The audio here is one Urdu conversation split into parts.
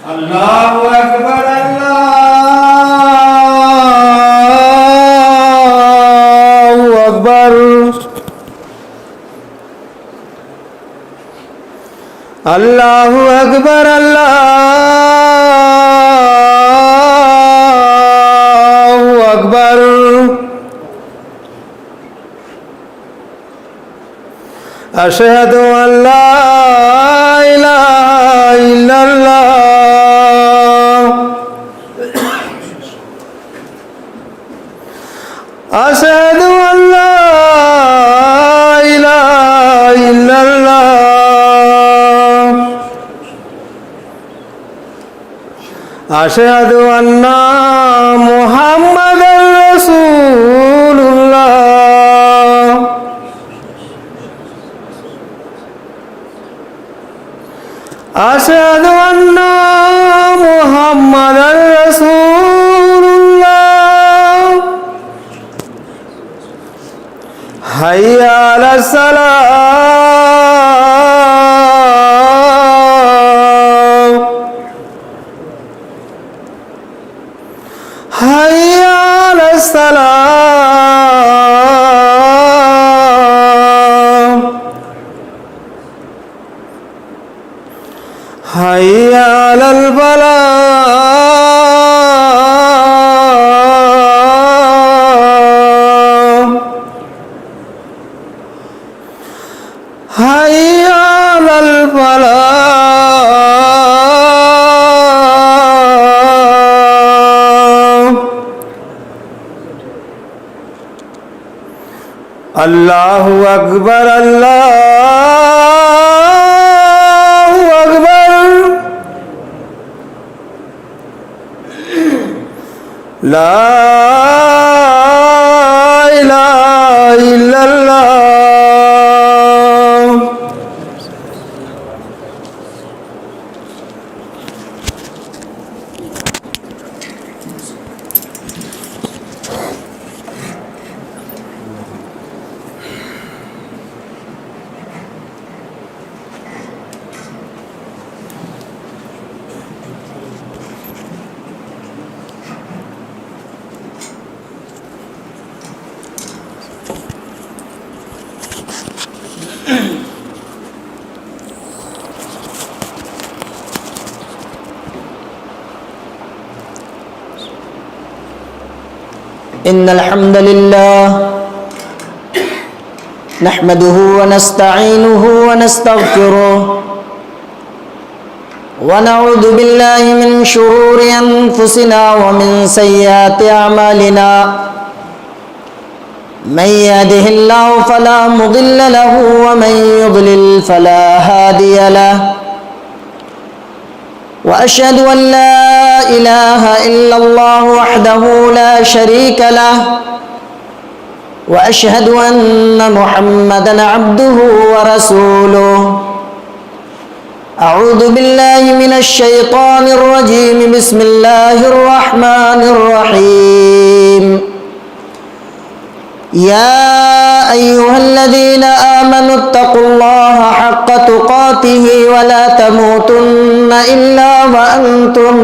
الله أكبر الله أكبر الله أكبر الله أكبر أشهد أن لا إله إلا الله أشهد أن لا إله إلا الله أشهد أن محمدا رسول الله أشهد أن محمدا رسول الله حي على الصلاة حي على الصلاة حي على الفلاح حي على الفلاح الله أكبر الله أكبر لا إله إلا الله إن الحمد لله نحمده ونستعينه ونستغفره ونعوذ بالله من شرور أنفسنا ومن سيئات أعمالنا من يهده الله فلا مضل له ومن يضلل فلا هادي له وأشهد أن لا إله إلا الله وحده لا شريك له وأشهد أن محمدًا عبده ورسوله أعوذ بالله من الشيطان الرجيم بسم الله الرحمن الرحيم يا أيها الذين آمنوا اتقوا الله حق تقاته ولا تموتن إلا وأنتم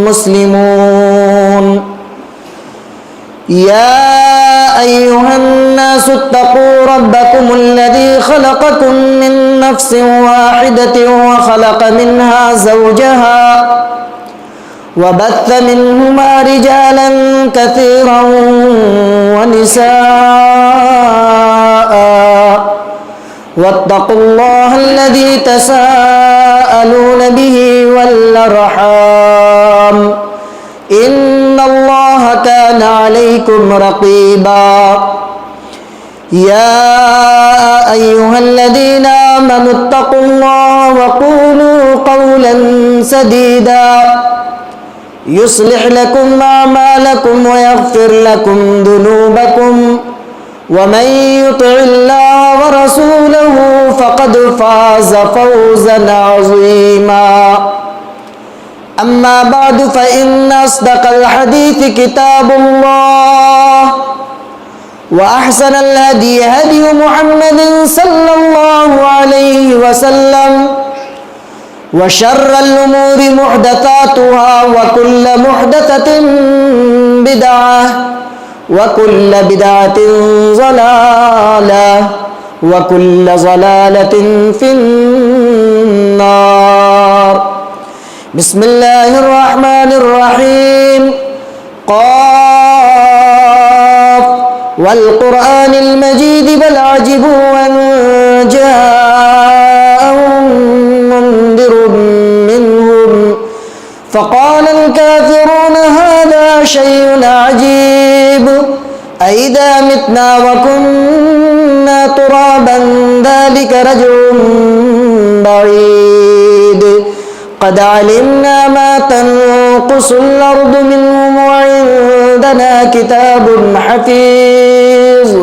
مسلمون يا أيها الناس اتقوا ربكم الذي خلقكم من نفس واحدة وخلق منها زوجها وبث منهما رجالا كثيرا ونساء واتقوا الله الذي تساءلون به والأرحام إن الله كان عليكم رقيبا يا أيها الذين آمنوا اتقوا الله وقولوا قولا سديدا يصلح لكم أعمالكم ويغفر لكم ذنوبكم ومن يطع الله ورسوله فقد فاز فوزا عظيما أما بعد فإن أصدق الحديث كتاب الله وأحسن الهدي هدي محمد صلى الله عليه وسلم وشر الأمور محدثاتها وكل محدثة بدعة وكل بدعة ضلالة وكل ضلالة في النار. بسم الله الرحمن الرحيم. قاف والقرآن المجيد بل عجبوا أن جاءهم منذر منهم فقال الكافرون هذا شيء عجيب أئذا متنا وكنا ترابا ذلك رجع بعيد قد علمنا ما تنقص الأرض منهم وعندنا كتاب حفيظ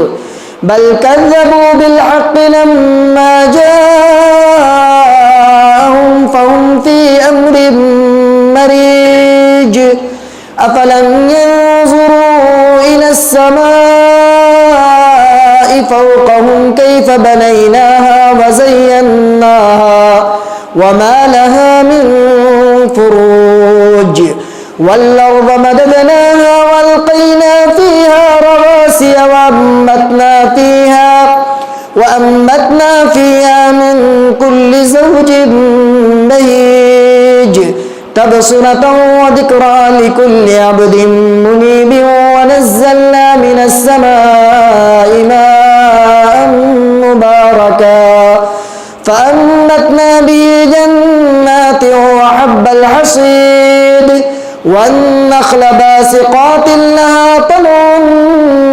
بل كذبوا بالحق لما جاءهم فهم في أمر مريج أفلم ينظروا إلى السماء فوقهم كيف بنيناها وزيناها وما لها من فروج والأرض مددناها وألقينا فيها رواسي وأنبتنا فيها من كل زوج بهيج تبصرة وذكرى لكل عبد منيب ونزلنا من السماء ماء مباركا فأنبتنا به جنات وحب الحصيد والنخل باسقات لها طلع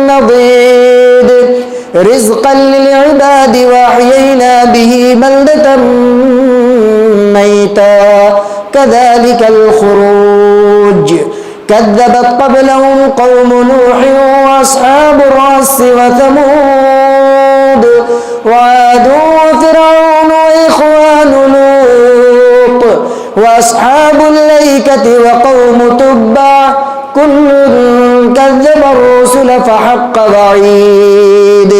نضيد رزقا للعباد وأحيينا به بلدة ميتا كذلك الخروج كذبت قبلهم قوم نوح وأصحاب الرس وثمود وعاد وفرعون وإخوان لوط وأصحاب الأيكة وقوم تبع كل كذب الرسل فحق وعيد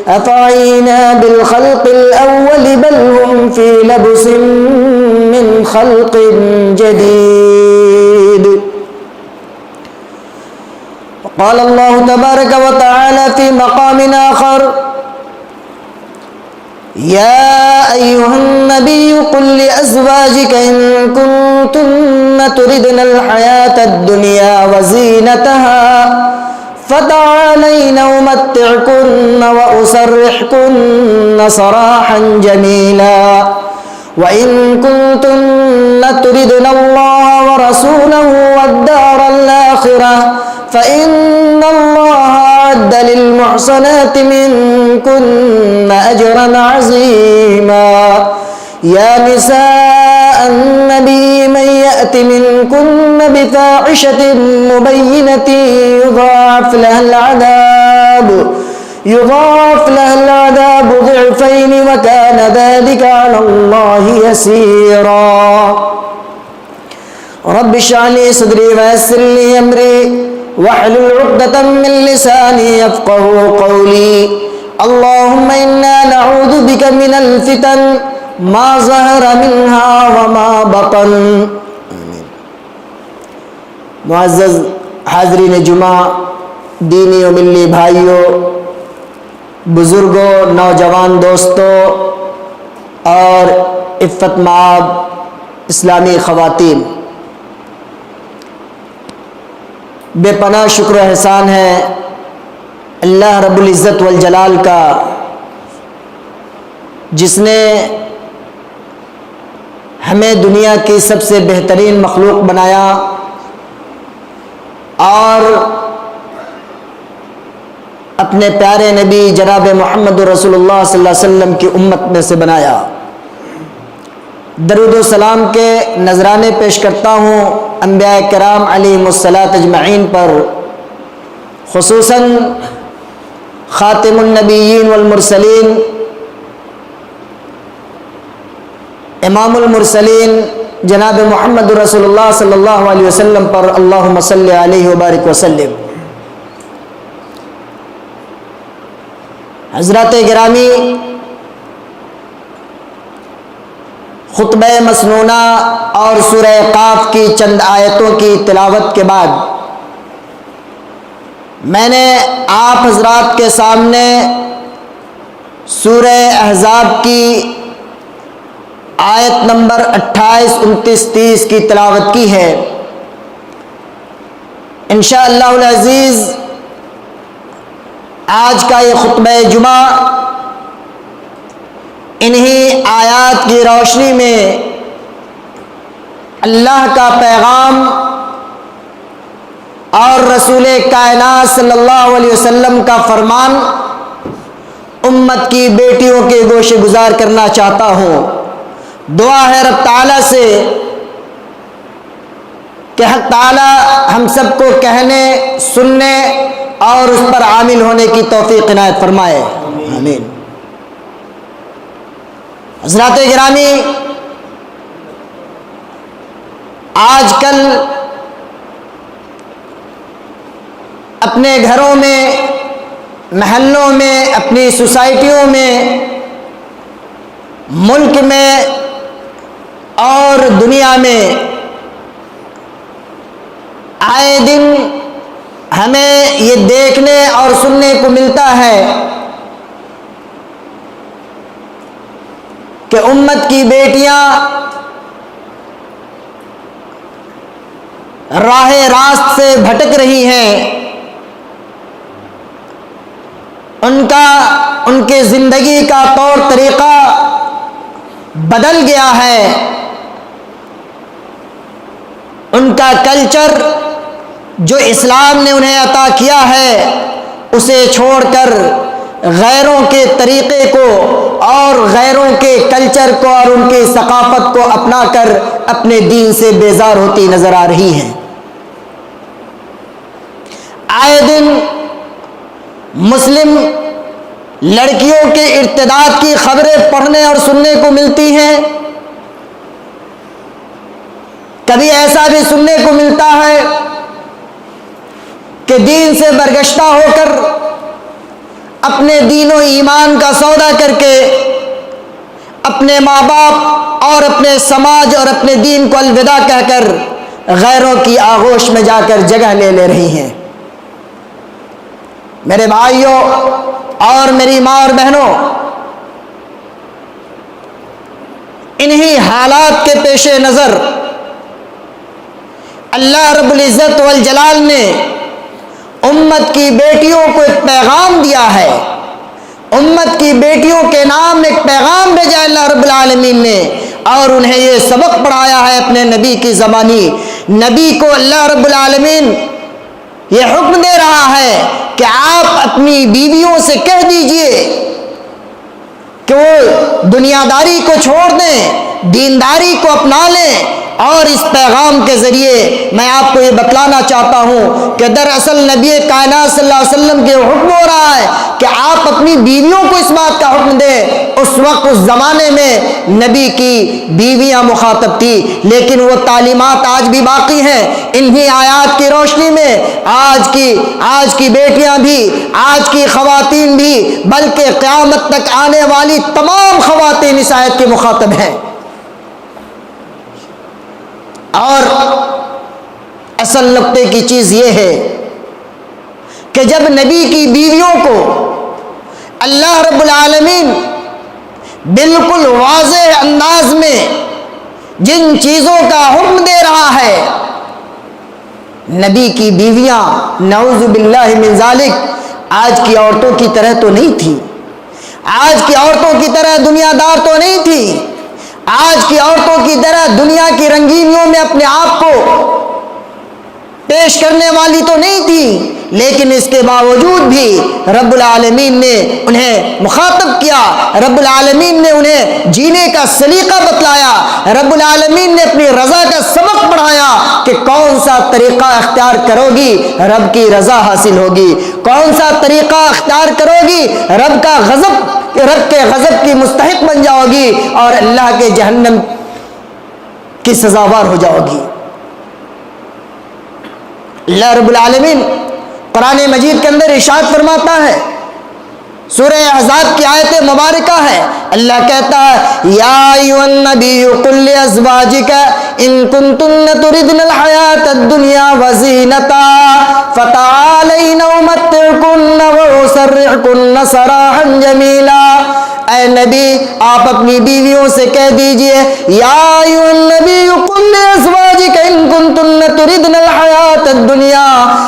أفعينا بالخلق الأول بل هم في لبس من خلق جديد. وقال الله تبارك وتعالى في مقام آخر يا أيها النبي قل لأزواجك إن كنتن تردن الحياة الدنيا وزينتها فتعالين أمتعكن وأسرحكن سراحا جميلا وإن كنتن تردن الله ورسوله والدار الآخرة فإن الله أعد للمحصنات منكن أجرا عظيما يا نساء النبي من يأت منكن بفاحشة مبينة يضاعف لها العذاب ضعفين وكان ذلك على الله يسيرا. رب اشرح لي صدري ويسر لي أمري واحلل عقدة من لساني يفقهوا قولي. اللهم إنا نعوذ بك من الفتن ما ظهر منها وما بطن. معزز حاضرین جمعہ، دینی و ملی بھائیوں، بزرگوں، نوجوان دوستوں اور عفت مآب اسلامی خواتین، بے پناہ شکر و احسان ہے اللہ رب العزت والجلال کا، جس نے ہمیں دنیا کی سب سے بہترین مخلوق بنایا اور اپنے پیارے نبی جناب محمد رسول اللہ صلی اللہ علیہ وسلم کی امت میں سے بنایا. درود و سلام کے نذرانے پیش کرتا ہوں انبیاء کرام علیہم الصلاۃ اجمعین پر، خصوصاً خاتم النبیین والمرسلین، امام المرسلین جناب محمد رسول اللہ صلی اللہ علیہ وسلم پر اللہم صلی علیہ وبارک وسلم. حضرات گرامی، خطبہ مسنونہ اور سورہ قاف کی چند آیتوں کی تلاوت کے بعد میں نے آپ حضرات کے سامنے سورہ احزاب کی آیت نمبر 28، 29، 30 کی تلاوت کی ہے۔ انشاءاللہ العزیز آج کا یہ خطبہ جمعہ انہی آیات کی روشنی میں اللہ کا پیغام اور رسول کائنات صلی اللہ علیہ وسلم کا فرمان امت کی بیٹیوں کے گوشے گزار کرنا چاہتا ہوں۔ دعا ہے رب تعالیٰ سے کہ حق تعالیٰ ہم سب کو کہنے، سننے اور اس پر عامل ہونے کی توفیق عنایت فرمائے، آمین۔ حضرات گرامی، آج کل اپنے گھروں میں، محلوں میں، اپنی سوسائٹیوں میں، ملک میں اور دنیا میں آئے دن ہمیں یہ دیکھنے اور سننے کو ملتا ہے کہ امت کی بیٹیاں راہ راست سے بھٹک رہی ہیں، ان کے زندگی کا طور طریقہ بدل گیا ہے، ان کا کلچر جو اسلام نے انہیں عطا کیا ہے اسے چھوڑ کر غیروں کے طریقے کو اور غیروں کے کلچر کو اور ان کی ثقافت کو اپنا کر اپنے دین سے بیزار ہوتی نظر آ رہی ہیں۔ آئے دن مسلم لڑکیوں کے ارتداد کی خبریں پڑھنے اور سننے کو ملتی ہیں۔ کبھی ایسا بھی سننے کو ملتا ہے کہ دین سے برگشتہ ہو کر اپنے دین و ایمان کا سودا کر کے اپنے ماں باپ اور اپنے سماج اور اپنے دین کو الوداع کہہ کر غیروں کی آغوش میں جا کر جگہ لے رہی ہیں۔ میرے بھائیوں اور میری ماں اور بہنوں، انہی حالات کے پیش نظر اللہ رب العزت والجلال نے امت کی بیٹیوں کو ایک پیغام دیا ہے، امت کی بیٹیوں کے نام ایک پیغام بھیجا اللہ رب العالمین نے، اور انہیں یہ سبق پڑھایا ہے اپنے نبی کی زبانی۔ نبی کو اللہ رب العالمین یہ حکم دے رہا ہے کہ آپ اپنی بیویوں سے کہہ دیجئے کہ وہ دنیا داری کو چھوڑ دیں، دینداری کو اپنا لیں، اور اس پیغام کے ذریعے میں آپ کو یہ بتلانا چاہتا ہوں کہ دراصل نبی کائنات صلی اللہ علیہ وسلم کے حکم ہو رہا ہے کہ آپ اپنی بیویوں کو اس بات کا حکم دیں۔ اس وقت اس زمانے میں نبی کی بیویاں مخاطب تھی، لیکن وہ تعلیمات آج بھی باقی ہیں۔ انہی آیات کی روشنی میں آج کی بیٹیاں بھی، آج کی خواتین بھی، بلکہ قیامت تک آنے والی تمام خواتین اس آیت کے مخاطب ہیں۔ اور اصل نقطے کی چیز یہ ہے کہ جب نبی کی بیویوں کو اللہ رب العالمین بالکل واضح انداز میں جن چیزوں کا حکم دے رہا ہے، نبی کی بیویاں نعوذ باللہ من ذالک آج کی عورتوں کی طرح تو نہیں تھی، آج کی عورتوں کی طرح دنیا دار تو نہیں تھی، آج کی عورتوں کی طرح دنیا کی رنگینیوں میں اپنے آپ کو پیش کرنے والی تو نہیں تھی، لیکن اس کے باوجود بھی رب العالمین نے انہیں مخاطب کیا، رب العالمین نے انہیں جینے کا سلیقہ بتلایا، رب العالمین نے اپنی رضا کا سبق پڑھایا کہ کون سا طریقہ اختیار کرو گی رب کی رضا حاصل ہوگی، کون سا طریقہ اختیار کرو گی رب کے غضب کی مستحق بن جاؤ گی اور اللہ کے جہنم کی سزاوار ہو جاؤ گی۔ اللہ رب العالمین قرآن مجید کے اندر ارشاد فرماتا ہے سورہ احزاب کی آیت مبارکہ ہے. اللہ کہتا ہے یا ایھا النبی قل لازواجک ان کنتن تردن الحیاۃ الدنیا وزینتها فتعالین امتعکن واسرحکن سراحا جمیلا. اے نبی آپ اپنی بیویوں سے کہہ دیجئے یا ایھا النبی قل لازواجک ان کنتن تردن الحیاۃ الدنیا،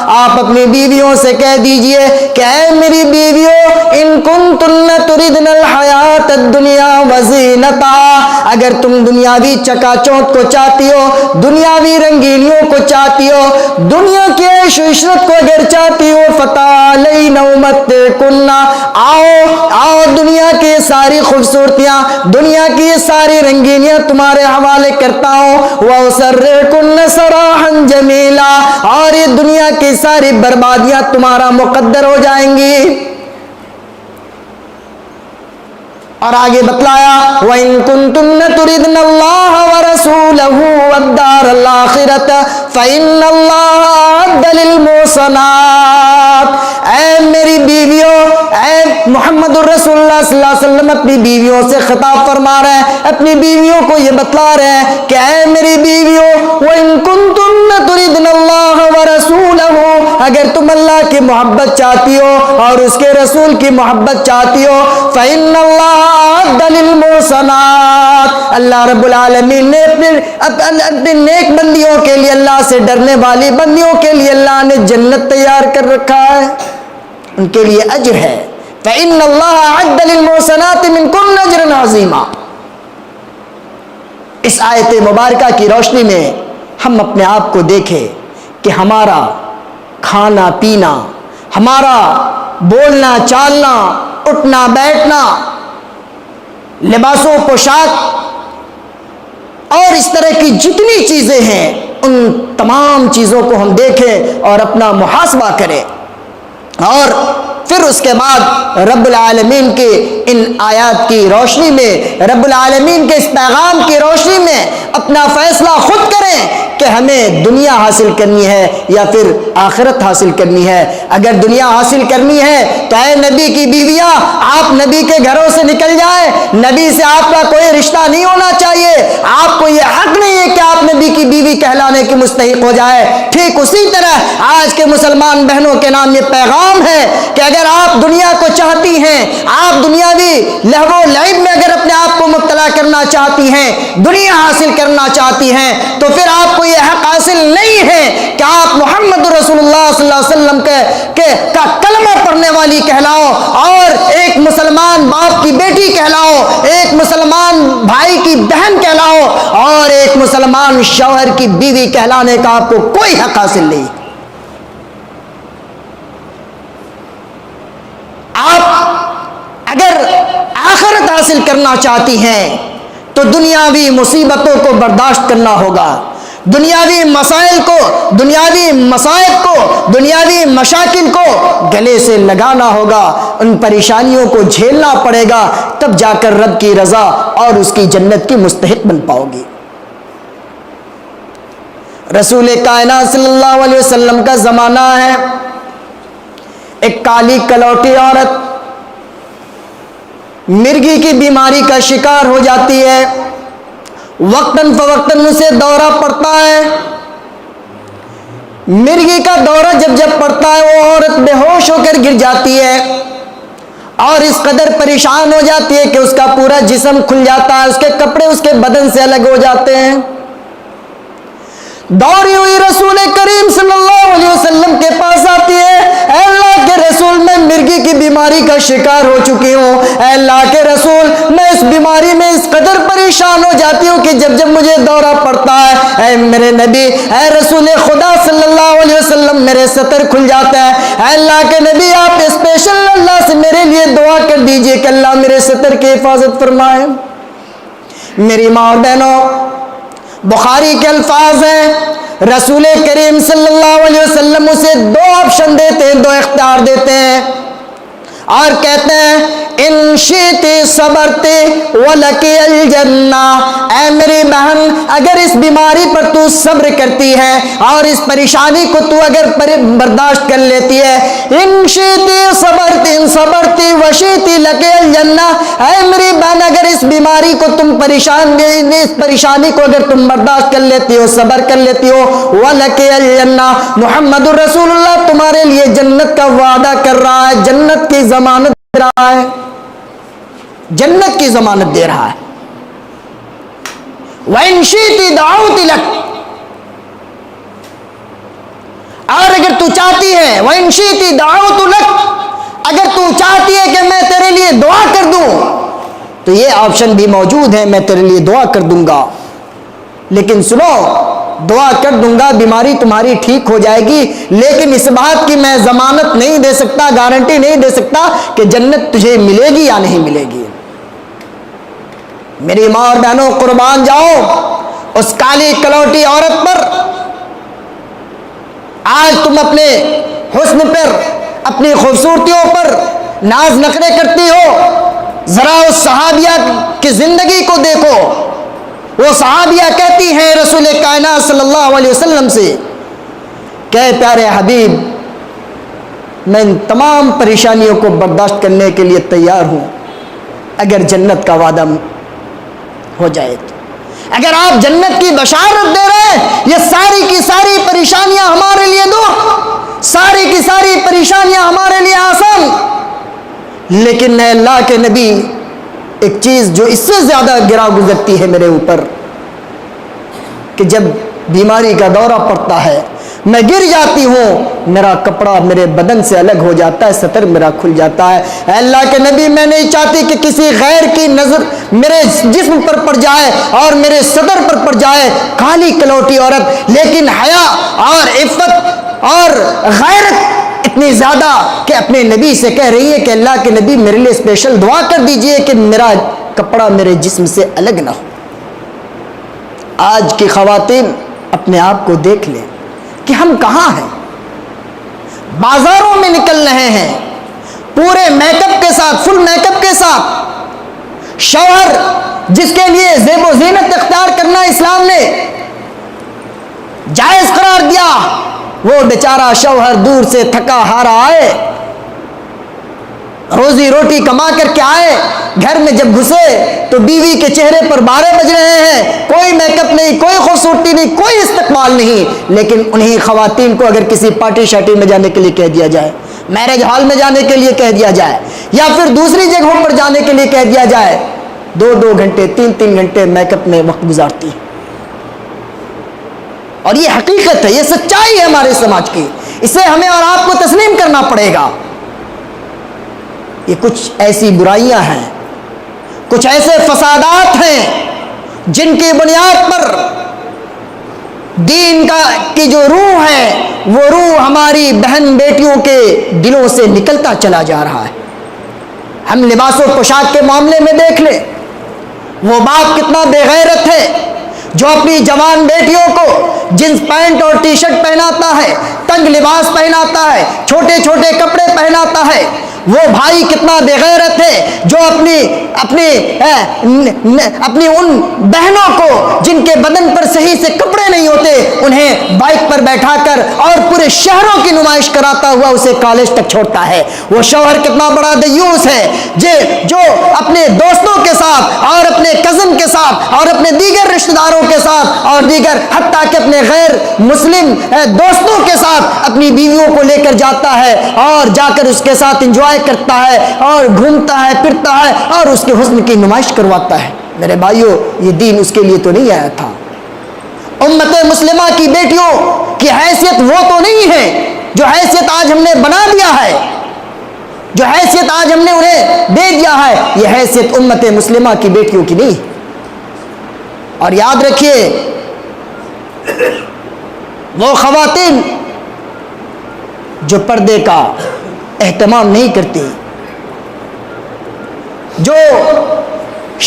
آپ اپنی بیویوں سے کہہ دیجئے کہ اے میری بیویوں ان کنتن تردن الحیاۃ الدنیا وزینتها، اگر تم دنیاوی چکا چوند کو چاہتی ہو، دنیاوی رنگینیوں کو چاہتی ہو، دنیا کی عیش و عشرت کو اگر چاہتی ہو، فتعالین امتعکن، آؤ دنیا کی ساری خوبصورتیاں، دنیا کی یہ ساری رنگینیاں تمہارے حوالے کرتا ہوں، وَأُسَرِّحْكُنَّ سَرَاحًا جَمِيلًا، اور یہ دنیا کی ساری بربادیاں تمہارا مقدر ہو جائیں گی. اور آگے بتلایا وَإِن كُنتُنَّ تُرِدْنَ اللَّهَ وَرَسُولَهُ وَالدَّارَ الْآخِرَةَ فَإِنَّ اللَّهَ أَعَدَّ لِلْمُحْسَنَاتِ. اے میری بیویوں، اے محمد الرسول اللہ صلی اللہ علیہ وسلم اپنی بیویوں سے خطاب فرما رہے ہیں، اپنی بیویوں کو یہ بتلا رہے ہیں کہ اے میری بیویوں وَإِن كُنتُنَّ تُرِدْنَ اللَّهَ وَرَسُولَهُ، اگر تم اللہ کی محبت چاہتی ہو اور اس کے رسول کی محبت چاہتی ہو، فَإِنَّ اللَّهَ أَعَدَّ لِلْمُحْسَنَاتِ، اللہ رب العالمین نے اپنے نیک بندیوں کے لیے، اللہ سے ڈرنے والی بندیوں کے لیے اللہ نے جنت تیار کر رکھا ہے، ان کے لیے اجر ہے. فَإِنَّ اللَّهَ أَعَدَّ لِلْمُحْسَنَاتِ مِنْكُنَّ أَجْرًا عَظِيمًا. اس آیت مبارکہ کی روشنی میں ہم اپنے آپ کو دیکھیں کہ ہمارا کھانا پینا، ہمارا بولنا چالنا، اٹھنا بیٹھنا، لباس و پوشاک اور اس طرح کی جتنی چیزیں ہیں، ان تمام چیزوں کو ہم دیکھیں اور اپنا محاسبہ کریں، اور پھر اس کے بعد رب العالمین کے ان آیات کی روشنی میں، رب العالمین کے اس پیغام کی روشنی میں اپنا فیصلہ خود کریں کہ ہمیں دنیا حاصل کرنی ہے یا پھر آخرت حاصل کرنی ہے. اگر دنیا حاصل کرنی ہے تو اے نبی کی بیویاں، آپ نبی کے گھروں سے نکل جائیں، نبی سے آپ کا کوئی رشتہ نہیں ہونا چاہیے، آپ کو یہ حق نہیں ہے کہ آپ نبی کی بیوی کہلانے کی مستحق ہو جائے. ٹھیک اسی طرح آج کے مسلمان بہنوں کے نام یہ پیغام ہے کہ اگر آپ دنیا کو چاہتی ہیں، آپ دنیاوی لہو و لعب میں اگر اپنے آپ کو مبتلا کرنا چاہتی ہیں، دنیا حاصل کرنا چاہتی ہیں، تو پھر آپ کو یہ حق حاصل نہیں ہے کہ آپ محمد رسول اللہ صلی اللہ علیہ وسلم کا کلمہ پڑھنے والی کہلاؤ، اور ایک مسلمان باپ کی بیٹی کہلاؤ، ایک مسلمان بھائی کی بہن کہلاؤ، اور ایک مسلمان شوہر کی بیوی کہلانے کا آپ کو کوئی حق حاصل نہیں. آپ اگر آخرت حاصل کرنا چاہتی ہیں تو دنیاوی مصیبتوں کو برداشت کرنا ہوگا، دنیاوی مسائل کو، دنیاوی مصائب کو، دنیاوی مشاکل کو گلے سے لگانا ہوگا، ان پریشانیوں کو جھیلنا پڑے گا، تب جا کر رب کی رضا اور اس کی جنت کی مستحق بن پاؤ گی. رسول کائنات صلی اللہ علیہ وسلم کا زمانہ ہے، ایک کالی کلوٹی عورت مرگی کی بیماری کا شکار ہو جاتی ہے، وقتاً فوقتاً اسے دورہ پڑتا ہے. مرگی کا دورہ جب پڑتا ہے وہ عورت بے ہوش ہو کر گر جاتی ہے اور اس قدر پریشان ہو جاتی ہے کہ اس کا پورا جسم کھل جاتا ہے، اس کے کپڑے اس کے بدن سے الگ ہو جاتے ہیں. دوڑی ہوئی رسول کریم صلی اللہ علیہ وسلم کے پاس آتی ہے، اے اللہ کے رسول میں مرگی کی بیماری کا شکار ہو چکی ہوں، اے اللہ کے رسول میں اس بیماری میں اس قدر پریشان ہو جاتی ہوں کہ جب مجھے دورہ پڑتا ہے، اے میرے نبی، اے رسول خدا صلی اللہ علیہ وسلم میرے سطر کھل جاتا ہے، اے اللہ کے نبی آپ اسپیشل اللہ سے میرے لیے دعا کر دیجئے کہ اللہ میرے سطر کی حفاظت فرمائے. میری ماں اور بہنوں، بخاری کے الفاظ ہیں، رسول کریم صلی اللہ علیہ وسلم اسے دو آپشن دیتے ہیں، دو اختیار دیتے ہیں. اور کہتے ہیں ان شئت صبرت ولک الجنہ، اے میری بہن اگر اس بیماری پر تو صبر کرتی ہے اور اس پریشانی کو تو اگر برداشت کر لیتی ہے، ان شئت صبرت ان صبرت وشئت لک الجنہ، اے میری بہن اگر اس بیماری کو تم اس پریشانی کو اگر تم برداشت کر لیتی ہو، صبر کر لیتی ہو، ولک الجنہ، محمد رسول اللہ تمہارے لیے جنت کا وعدہ کر رہا ہے، جنت کی ضمانت دے رہا ہے، جنت کی ضمانت دے رہا ہے۔ وَإِن شِئْتِ دَعَوْتِ لَكَ، اور اگر تو چاہتی ہے وَإِن شِئْتِ دَعَوْتُ لَكَ، اگر تو چاہتی ہے کہ میں تیرے لیے دعا کر دوں تو یہ آپشن بھی موجود ہے، میں تیرے لیے دعا کر دوں گا، لیکن سنو دعا کر دوں گا، بیماری تمہاری ٹھیک ہو جائے گی، لیکن اس بات کی میں ضمانت نہیں دے سکتا، گارنٹی نہیں دے سکتا کہ جنت تجھے ملے گی یا نہیں ملے گی۔ میری ماں اور بہنوں قربان جاؤ اس کالی کلوٹی عورت پر۔ آج تم اپنے حسن پر، اپنی خوبصورتیوں پر ناز نخرے کرتی ہو، ذرا اس صحابیہ کی زندگی کو دیکھو۔ وہ صحابیہ کہتی ہیں رسول کائنات صلی اللہ علیہ وسلم سے کہ پیارے حبیب میں ان تمام پریشانیوں کو برداشت کرنے کے لیے تیار ہوں اگر جنت کا وعدہ ہو جائے تو، اگر آپ جنت کی بشارت دے رہے ہیں، یہ ساری کی ساری پریشانیاں ہمارے لیے دور، ساری کی ساری پریشانیاں ہمارے لیے آسان، لیکن اے اللہ کے نبی ایک چیز جو اس سے زیادہ گرا گزرتی ہے میرے اوپر کہ جب بیماری کا دورہ پڑتا ہے میں گر جاتی ہوں، میرا کپڑا میرے بدن سے الگ ہو جاتا ہے، سطر میرا کھل جاتا ہے۔ اے اللہ کے نبی میں نہیں چاہتی کہ کسی غیر کی نظر میرے جسم پر پڑ جائے اور میرے صدر پر پڑ جائے۔ کالی کلوٹی عورت، لیکن حیا اور عفت اور غیرت اتنی زیادہ کہ اپنے نبی سے کہہ رہی ہے کہ اللہ کے نبی میرے لیے اسپیشل دعا کر دیجئے کہ میرا کپڑا میرے جسم سے الگ نہ ہو۔ آج کی خواتین اپنے آپ کو دیکھ لیں کہ ہم کہاں ہیں، بازاروں میں نکل رہے ہیں پورے میک اپ کے ساتھ، فل میک اپ کے ساتھ، شوہر جس کے لیے زیب و زینت اختیار کرنا اسلام نے جائز قرار دیا، وہ بیچارہ شوہر دور سے تھکا ہارا آئے، روزی روٹی کما کر کے آئے، گھر میں جب گھسے تو بیوی کے چہرے پر 12 بج رہے ہیں، کوئی میک اپ نہیں، کوئی خوبصورتی نہیں، کوئی استقبال نہیں، لیکن انہی خواتین کو اگر کسی پارٹی شارٹی میں جانے کے لیے کہہ دیا جائے، میرج ہال میں جانے کے لیے کہہ دیا جائے، یا پھر دوسری جگہوں پر جانے کے لیے کہہ دیا جائے، 2 گھنٹے 3 گھنٹے میک اپ میں وقت گزارتی ہیں۔ اور یہ حقیقت ہے، یہ سچائی ہے ہمارے سماج کی، اسے ہمیں اور آپ کو تسلیم کرنا پڑے گا۔ یہ کچھ ایسی برائیاں ہیں، کچھ ایسے فسادات ہیں جن کی بنیاد پر دین کی جو روح ہے وہ روح ہماری بہن بیٹیوں کے دلوں سے نکلتا چلا جا رہا ہے۔ ہم لباس و پوشاک کے معاملے میں دیکھ لیں، وہ باپ کتنا بے غیرت ہے جو اپنی جوان بیٹیوں کو جنس پینٹ اور ٹی شرٹ پہناتا ہے، تنگ لباس پہناتا ہے، چھوٹے چھوٹے کپڑے پہناتا ہے۔ وہ بھائی کتنا بے غیرت ہے جو اپنی ان بہنوں کو جن کے بدن پر صحیح سے کپڑے نہیں ہوتے انہیں بائک پر بیٹھا کر اور پورے شہروں کی نمائش کراتا ہوا اسے کالج تک چھوڑتا ہے۔ وہ شوہر کتنا بڑا دیوس ہے جو اپنے دوستوں کے ساتھ اور اپنے کزن کے ساتھ اور اپنے دیگر رشتہ داروں کے ساتھ اور دیگر حتیٰ کہ اپنے غیر مسلم دوستوں کے ساتھ اپنی بیویوں کو لے کر جاتا ہے اور جا کر اس کے ساتھ انجوائے کرتا ہے اور گھومتا ہے پھرتا ہے اور اس کے حسن کی نمائش کرواتا ہے۔ میرے بھائیوں یہ دین اس کے لیے تو نہیں آیا تھا۔ امت مسلمہ کی بیٹیوں کی حیثیت وہ تو نہیں ہے جو حیثیت آج ہم نے بنا دیا ہے، جو حیثیت آج ہم نے انہیں دے دیا ہے، یہ حیثیت امت مسلمہ کی بیٹیوں کی نہیں۔ اور یاد رکھیے وہ خواتین جو پردے کا اہتمام نہیں کرتی، جو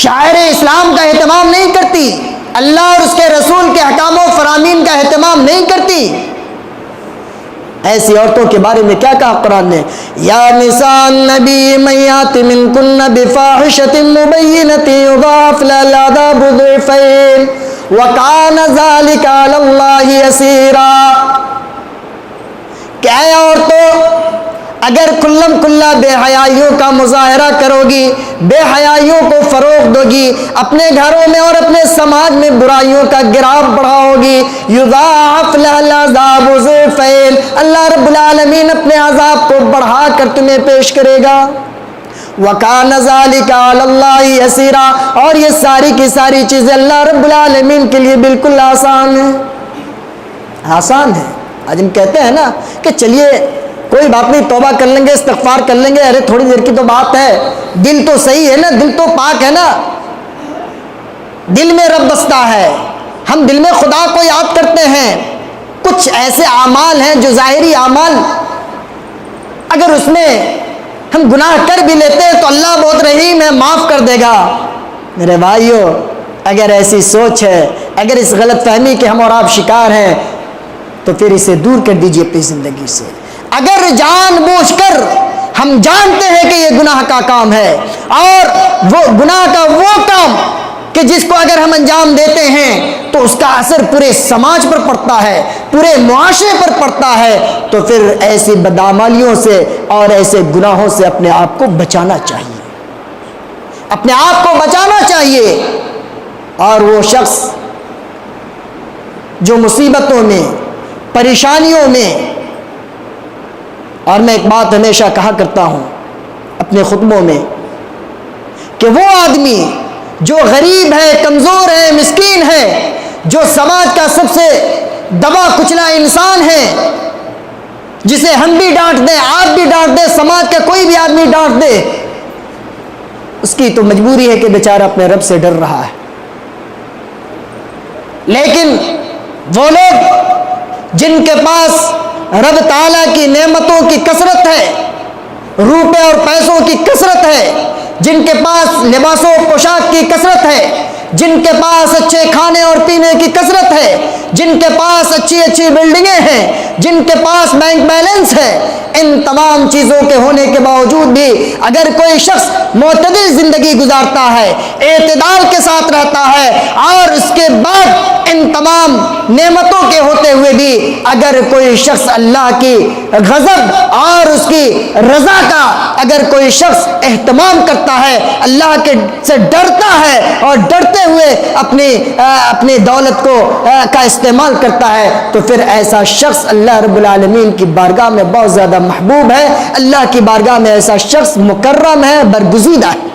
شاعر اسلام کا اہتمام نہیں کرتی، اللہ اور اس کے رسول کے احکام و فرامین کا اہتمام نہیں کرتی، ایسی عورتوں کے بارے میں کیا کہا قرآن نے؟ یا نساء النبی من یات منکن بفاحشۃ مبینۃ یضاعف لها العذاب ضعفین وکان ذلک علی اللہ یسیرا۔ کہ اے عورتوں، اگر کھلم کھلا بے حیائیوں کا مظاہرہ کرو گی، بے حیائیوں کو فروغ دو گی، اپنے گھروں میں اور اپنے سماج میں برائیوں کا گراف بڑھاؤ گی، یضاعف لها العذاب ضعفین، اللہ رب العالمین اپنے عذاب کو بڑھا کر تمہیں پیش کرے گا۔ وَكَانَ ذَلِكَ عَلَى اللَّهِ يَسِيرًا، اور یہ ساری کی ساری چیزیں اللہ رب العالمین کے لیے بالکل آسان ہیں، آسان ہے۔ آج ہم کہتے ہیں نا کہ چلیے کوئی بات نہیں، توبہ کر لیں گے، استغفار کر لیں گے، ارے تھوڑی دیر کی تو بات ہے، دل تو صحیح ہے نا، دل تو پاک ہے نا، دل میں رب بستا ہے، ہم دل میں خدا کو یاد کرتے ہیں۔ کچھ ایسے اعمال ہیں جو ظاہری اعمال، اگر اس میں ہم گناہ کر بھی لیتے ہیں تو اللہ بہت رحیم ہے، معاف کر دے گا۔ میرے بھائیو، اگر ایسی سوچ ہے، اگر اس غلط فہمی کے ہم اور آپ شکار ہیں تو پھر اسے دور کر دیجئے اپنی زندگی سے۔ اگر جان بوجھ کر ہم جانتے ہیں کہ یہ گناہ کا کام ہے، اور وہ گناہ کا وہ کام کہ جس کو اگر ہم انجام دیتے ہیں تو اس کا اثر پورے سماج پر پڑتا ہے، پورے معاشرے پر پڑتا ہے، تو پھر ایسی بدعمالیوں سے اور ایسے گناہوں سے اپنے آپ کو بچانا چاہیے، اپنے آپ کو بچانا چاہیے۔ اور وہ شخص جو مصیبتوں میں، پریشانیوں میں، اور میں ایک بات ہمیشہ کہا کرتا ہوں اپنے خطبوں میں کہ وہ آدمی جو غریب ہے، کمزور ہے، مسکین ہے، جو سماج کا سب سے دبا کچلا انسان ہے، جسے ہم بھی ڈانٹ دیں، آپ بھی ڈانٹ دیں، سماج کا کوئی بھی آدمی ڈانٹ دے، اس کی تو مجبوری ہے کہ بیچارہ اپنے رب سے ڈر رہا ہے۔ لیکن وہ لوگ جن کے پاس رب تعالیٰ کی نعمتوں کی کثرت ہے، روپے اور پیسوں کی کثرت ہے، جن کے پاس لباس و پوشاک کی کثرت ہے، جن کے پاس اچھے کھانے اور پینے کی کثرت ہے، جن کے پاس اچھی اچھی بلڈنگیں ہیں، جن کے پاس بینک بیلنس ہے، ان تمام چیزوں کے ہونے کے باوجود بھی اگر کوئی شخص معتدل زندگی گزارتا ہے، اعتدال کے ساتھ رہتا ہے، اور اس کے بعد ان تمام نعمتوں کے ہوتے ہوئے بھی اگر کوئی شخص اللہ کی غضب اور اس کی رضا کا اگر کوئی شخص اہتمام کرتا ہے، اللہ کے سے ڈرتا ہے اور ڈرتے ہوئے اپنی دولت کا استعمال کرتا ہے، تو پھر ایسا شخص اللہ رب العالمین کی بارگاہ میں بہت زیادہ محبوب ہے، اللہ کی بارگاہ میں ایسا شخص مکرم ہے، برگزیدہ ہے۔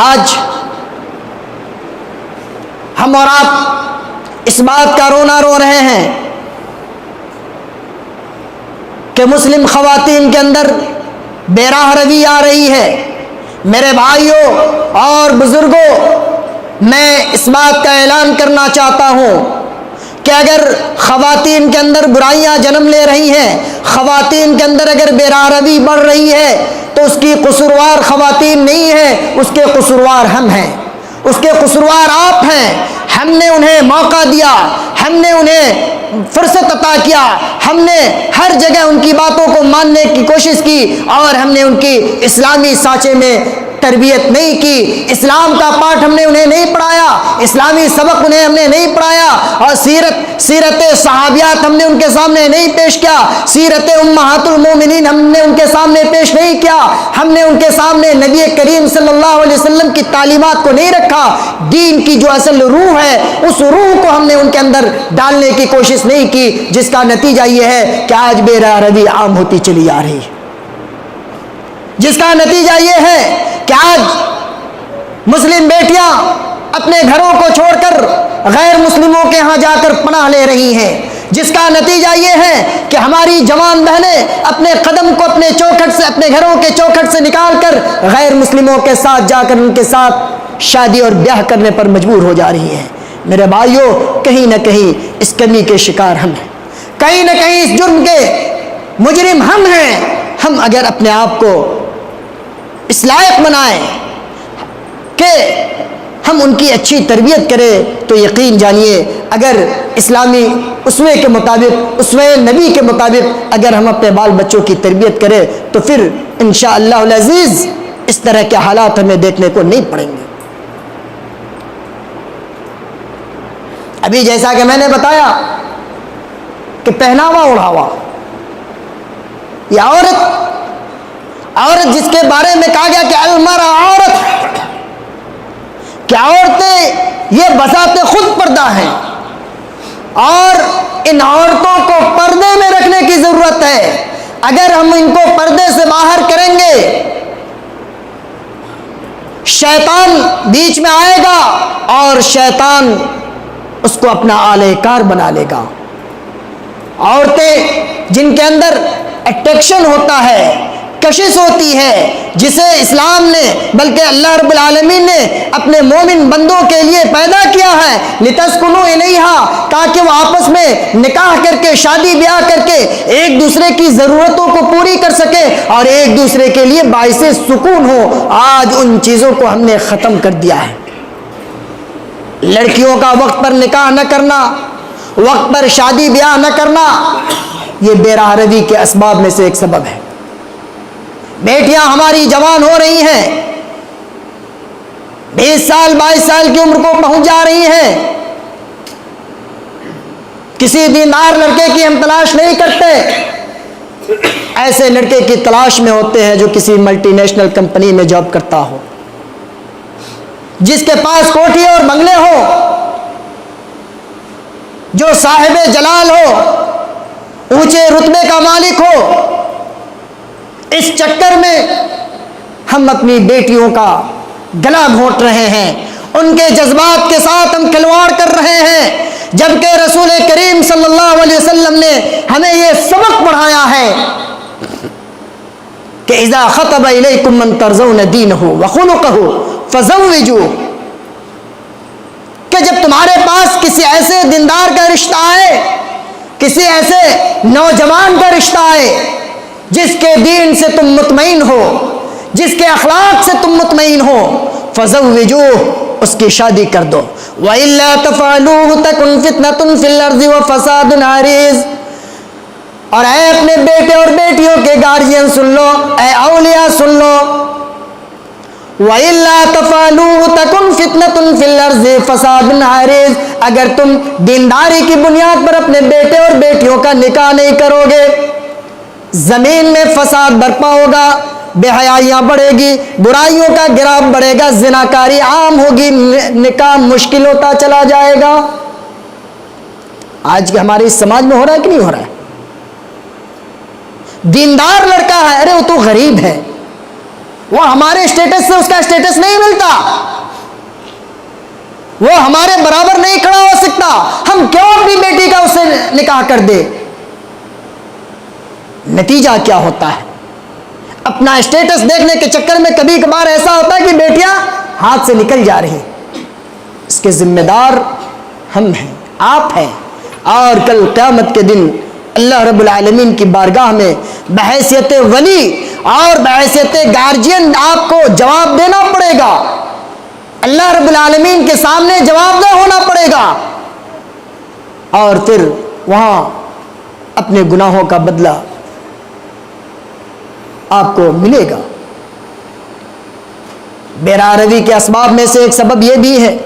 آج ہم اور آپ اس بات کا رونا رو رہے ہیں کہ مسلم خواتین کے اندر بے راہ روی آ رہی ہے۔ میرے بھائیوں اور بزرگوں، میں اس بات کا اعلان کرنا چاہتا ہوں کہ اگر خواتین کے اندر برائیاں جنم لے رہی ہیں، خواتین کے اندر اگر بے راہ روی بڑھ رہی ہے، تو اس کی قصوروار خواتین نہیں ہیں، اس کے قصوروار ہم ہیں، اس کے قصوروار آپ ہیں۔ ہم نے انہیں موقع دیا، ہم نے انہیں فرصت عطا کیا، ہم نے ہر جگہ ان کی باتوں کو ماننے کی کوشش کی، اور ہم نے ان کی اسلامی سانچے میں تربیت نہیں کی، اسلام کا پاٹھ ہم نے انہیں نہیں پڑھایا، اسلامی سبق انہیں ہم نے نہیں پڑھایا، اور سیرت صحابیات ہم نے ان کے سامنے نہیں پیش کیا، سیرت امہات المومنین ہم نے ان کے سامنے پیش نہیں کیا، ہم نے ان کے سامنے نبی کریم صلی اللہ علیہ وسلم کی تعلیمات کو نہیں رکھا، دین کی جو اصل روح ہے اس روح کو ہم نے ان کے اندر ڈالنے کی کوشش نہیں کی، جس کا نتیجہ یہ ہے کہ آج بے راہ روی عام ہوتی چلی آ رہی ہے، جس کا نتیجہ یہ ہے کہ آج مسلم بیٹیاں اپنے گھروں کو چھوڑ کر غیر مسلموں کے ہاں جا کر پناہ لے رہی ہیں، جس کا نتیجہ یہ ہے کہ ہماری جوان بہنیں اپنے قدم کو اپنے چوکھٹ سے، اپنے گھروں کے چوکھٹ سے نکال کر غیر مسلموں کے ساتھ جا کر ان کے ساتھ شادی اور بیاہ کرنے پر مجبور ہو جا رہی ہیں۔ میرے بھائیوں، کہیں نہ کہیں اس کمی کے شکار ہم ہیں، کہیں نہ کہیں اس جرم کے مجرم ہم ہیں۔ ہم اگر اپنے آپ کو اس لائق بنائیں کہ ہم ان کی اچھی تربیت کریں تو یقین جانیے اگر اسلامی اسوے کے مطابق، اسوے نبی کے مطابق اگر ہم اپنے بال بچوں کی تربیت کریں تو پھر انشاءاللہ العزیز اس طرح کے حالات ہمیں دیکھنے کو نہیں پڑیں گے۔ ابھی جیسا کہ میں نے بتایا کہ پہناوا اوڑھاوا، یہ عورت جس کے بارے میں کہا گیا کہ المرأة عورت، کہ عورتیں یہ بذات خود پردہ ہیں اور ان عورتوں کو پردے میں رکھنے کی ضرورت ہے۔ اگر ہم ان کو پردے سے باہر کریں گے شیطان بیچ میں آئے گا اور شیطان اس کو اپنا آلہ کار بنا لے گا۔ عورتیں جن کے اندر اٹریکشن ہوتا ہے، کشش ہوتی ہے، جسے اسلام نے بلکہ اللہ رب العالمین نے اپنے مومن بندوں کے لیے پیدا کیا ہے، لِتَسْكُنُوا إِلَيْهَا، تاکہ وہ آپس میں نکاح کر کے، شادی بیاہ کر کے ایک دوسرے کی ضرورتوں کو پوری کر سکے اور ایک دوسرے کے لیے باعث سکون ہو۔ آج ان چیزوں کو ہم نے ختم کر دیا ہے۔ لڑکیوں کا وقت پر نکاح نہ کرنا، وقت پر شادی بیاہ نہ کرنا، یہ بے راہ روی کے اسباب میں سے ایک سبب ہے۔ بیٹیاں ہماری جوان ہو رہی ہیں، 20 سال 22 سال کی عمر کو پہنچ جا رہی ہیں، کسی دیندار لڑکے کی ہم تلاش نہیں کرتے، ایسے لڑکے کی تلاش میں ہوتے ہیں جو کسی ملٹی نیشنل کمپنی میں جاب کرتا ہو، جس کے پاس کوٹھی اور بنگلے ہو، جو صاحب جلال ہو، اونچے رتبے کا مالک ہو۔ اس چکر میں ہم اپنی بیٹیوں کا گلا گھونٹ رہے ہیں، ان کے جذبات کے ساتھ ہم کھلواڑ کر رہے ہیں، جبکہ رسول کریم صلی اللہ علیہ وسلم نے ہمیں یہ سبق پڑھایا ہے کہ اذا خطب الیکم من ترضون دینہ وخلقہ فزوجوہ، کہ جب تمہارے پاس کسی ایسے دیندار کا رشتہ آئے، کسی ایسے نوجوان کا رشتہ آئے جس کے دین سے تم مطمئن ہو، جس کے اخلاق سے تم مطمئن ہو، فزوجوہ، اس کی شادی کر دو۔ وَإِلَّا تَفْعَلُوهُ تَكُنْ فِتْنَةٌ فِي الْأَرْضِ وَفَسَادٌ عَرِيضٌ۔ اور اے اپنے بیٹے اور بیٹیوں کے گارجین سن لو، اے اولیاء سن لو، وَإِلَّا تَفْعَلُوهُ تَكُنْ فِتْنَةٌ فِي الْأَرْضِ فَسَادٌ عَرِيضٌ۔ اگر تم دینداری کی بنیاد پر اپنے بیٹے اور بیٹیوں کا نکاح نہیں کرو گے، زمین میں فساد برپا ہوگا، بے حیائیاں بڑھے گی، برائیوں کا گراف بڑھے گا، زناکاری عام ہوگی، نکاح مشکل ہوتا چلا جائے گا۔ آج کے ہمارے اس سماج میں ہو رہا ہے کہ نہیں ہو رہا ہے؟ دیندار لڑکا ہے، ارے وہ تو غریب ہے، وہ ہمارے اسٹیٹس سے اس کا اسٹیٹس نہیں ملتا، وہ ہمارے برابر نہیں کھڑا ہو سکتا، ہم کیوں اپنی بیٹی کا اس سے نکاح کر دے؟ نتیجہ کیا ہوتا ہے؟ اپنا اسٹیٹس دیکھنے کے چکر میں کبھی کبھار ایسا ہوتا ہے کہ بیٹیاں ہاتھ سے نکل جا رہی، اس کے ذمہ دار ہم ہیں، آپ ہیں، اور کل قیامت کے دن اللہ رب العالمین کی بارگاہ میں بحیثیت ولی اور بحیثیت گارجین آپ کو جواب دینا پڑے گا، اللہ رب العالمین کے سامنے جواب دہ ہونا پڑے گا، اور پھر وہاں اپنے گناہوں کا بدلہ آپ کو ملے گا۔ بے راہ روی کے اسباب میں سے ایک سبب یہ بھی ہے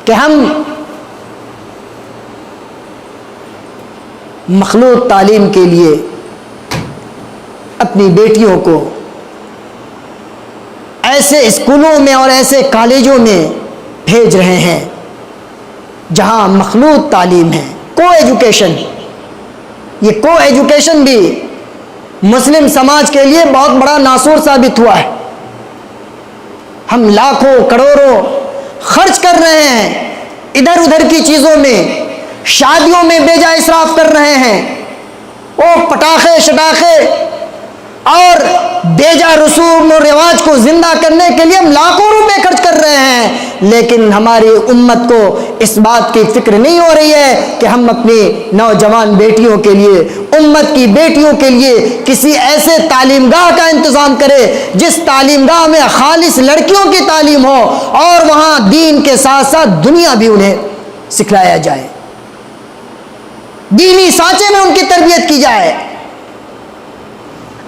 کہ ہم مخلوط تعلیم کے لیے اپنی بیٹیوں کو ایسے اسکولوں میں اور ایسے کالجوں میں بھیج رہے ہیں جہاں مخلوط تعلیم ہے، کو ایجوکیشن۔ یہ کو ایجوکیشن بھی مسلم سماج کے لیے بہت بڑا ناسور ثابت ہوا ہے۔ ہم لاکھوں کروڑوں خرچ کر رہے ہیں ادھر ادھر کی چیزوں میں، شادیوں میں بے جا اسراف کر رہے ہیں، وہ پٹاخے شٹاخے اور بے جا رسوم و رواج کو زندہ کرنے کے لیے ہم لاکھوں روپے خرچ کر رہے ہیں، لیکن ہماری امت کو اس بات کی فکر نہیں ہو رہی ہے کہ ہم اپنی نوجوان بیٹیوں کے لیے، امت کی بیٹیوں کے لیے کسی ایسے تعلیم گاہ کا انتظام کرے جس تعلیم گاہ میں خالص لڑکیوں کی تعلیم ہو اور وہاں دین کے ساتھ ساتھ دنیا بھی انہیں سکھلایا جائے، دینی سانچے میں ان کی تربیت کی جائے،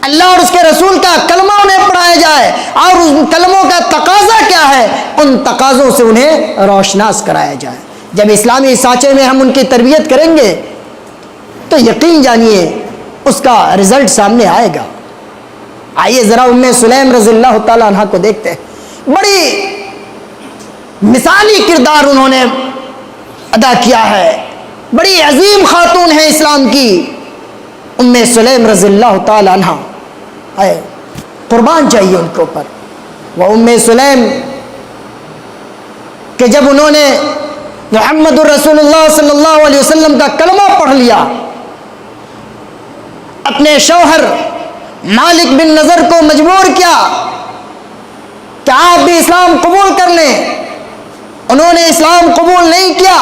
اللہ اور اس کے رسول کا کلمہ انہیں پڑھایا جائے، اور ان کلموں کا تقاضا کیا ہے ان تقاضوں سے انہیں روشناس کرایا جائے۔ جب اسلامی سانچے میں ہم ان کی تربیت کریں گے تو یقین جانیے اس کا رزلٹ سامنے آئے گا۔ آئیے ذرا ام سلیم رضی اللہ تعالیٰ عنہ کو دیکھتے ہیں، بڑی مثالی کردار انہوں نے ادا کیا ہے، بڑی عظیم خاتون ہے اسلام کی ام سلیم رضی اللہ تعالی عنہ، قربان چاہیے ان کے اوپر۔ وہ ام سلیم کہ جب انہوں نے محمد الرسول اللہ صلی اللہ علیہ وسلم کا کلمہ پڑھ لیا، اپنے شوہر مالک بن نضر کو مجبور کیا کہ آپ بھی اسلام قبول کر لیں، انہوں نے اسلام قبول نہیں کیا۔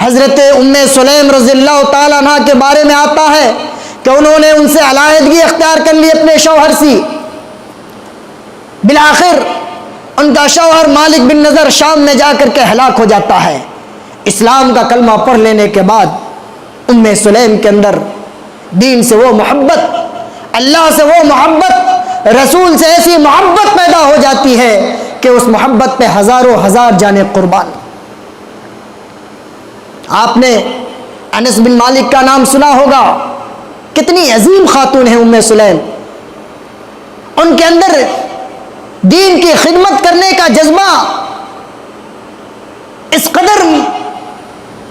حضرت ام سلیم رضی اللہ تعالیٰ عنہ کے بارے میں آتا ہے کہ انہوں نے ان سے علیحدگی اختیار کر لی اپنے شوہر سے، بالآخر ان کا شوہر مالک بن نضر شام میں جا کر کے ہلاک ہو جاتا ہے۔ اسلام کا کلمہ پڑھ لینے کے بعد ام سلیم کے اندر دین سے وہ محبت، اللہ سے وہ محبت، رسول سے ایسی محبت پیدا ہو جاتی ہے کہ اس محبت پہ ہزاروں ہزار جانیں قربان۔ آپ نے انس بن مالک کا نام سنا ہوگا، کتنی عظیم خاتون ہے ام سلیم، ان کے اندر دین کی خدمت کرنے کا جذبہ اس قدر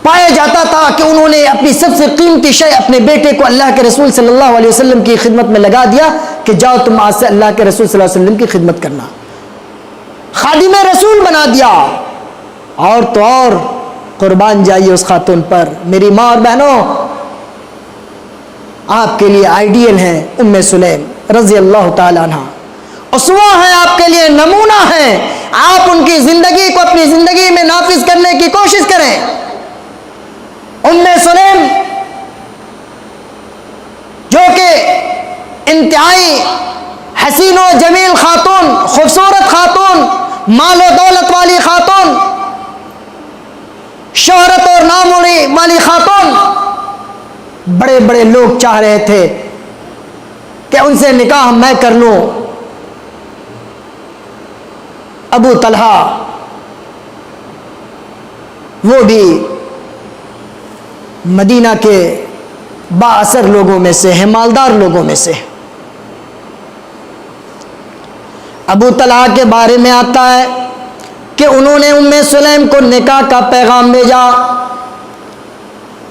پایا جاتا تھا کہ انہوں نے اپنی سب سے قیمتی شے اپنے بیٹے کو اللہ کے رسول صلی اللہ علیہ وسلم کی خدمت میں لگا دیا کہ جاؤ تم آج سے اللہ کے رسول صلی اللہ علیہ وسلم کی خدمت کرنا، خادم رسول بنا دیا۔ اور تو اور قربان جائیے اس خاتون پر۔ میری ماں اور بہنوں، آپ کے لیے آئیڈیل ہیں ام سلیم رضی اللہ تعالی عنہ، اسوہ ہیں آپ کے لیے، نمونہ ہیں۔ آپ ان کی زندگی کو اپنی زندگی میں نافذ کرنے کی کوشش کریں۔ ام سلیم جو کہ انتہائی حسین و جمیل خاتون، خوبصورت خاتون، مال و دولت والی خاتون، شہرت اور نام والی خاتون، بڑے بڑے لوگ چاہ رہے تھے کہ ان سے نکاح میں کر لوں۔ ابو طلحہ وہ بھی مدینہ کے با اثر لوگوں میں سے ہیں، مالدار لوگوں میں سے۔ ابو طلحہ کے بارے میں آتا ہے کہ انہوں نے ام سلیم کو نکاح کا پیغام بھیجا۔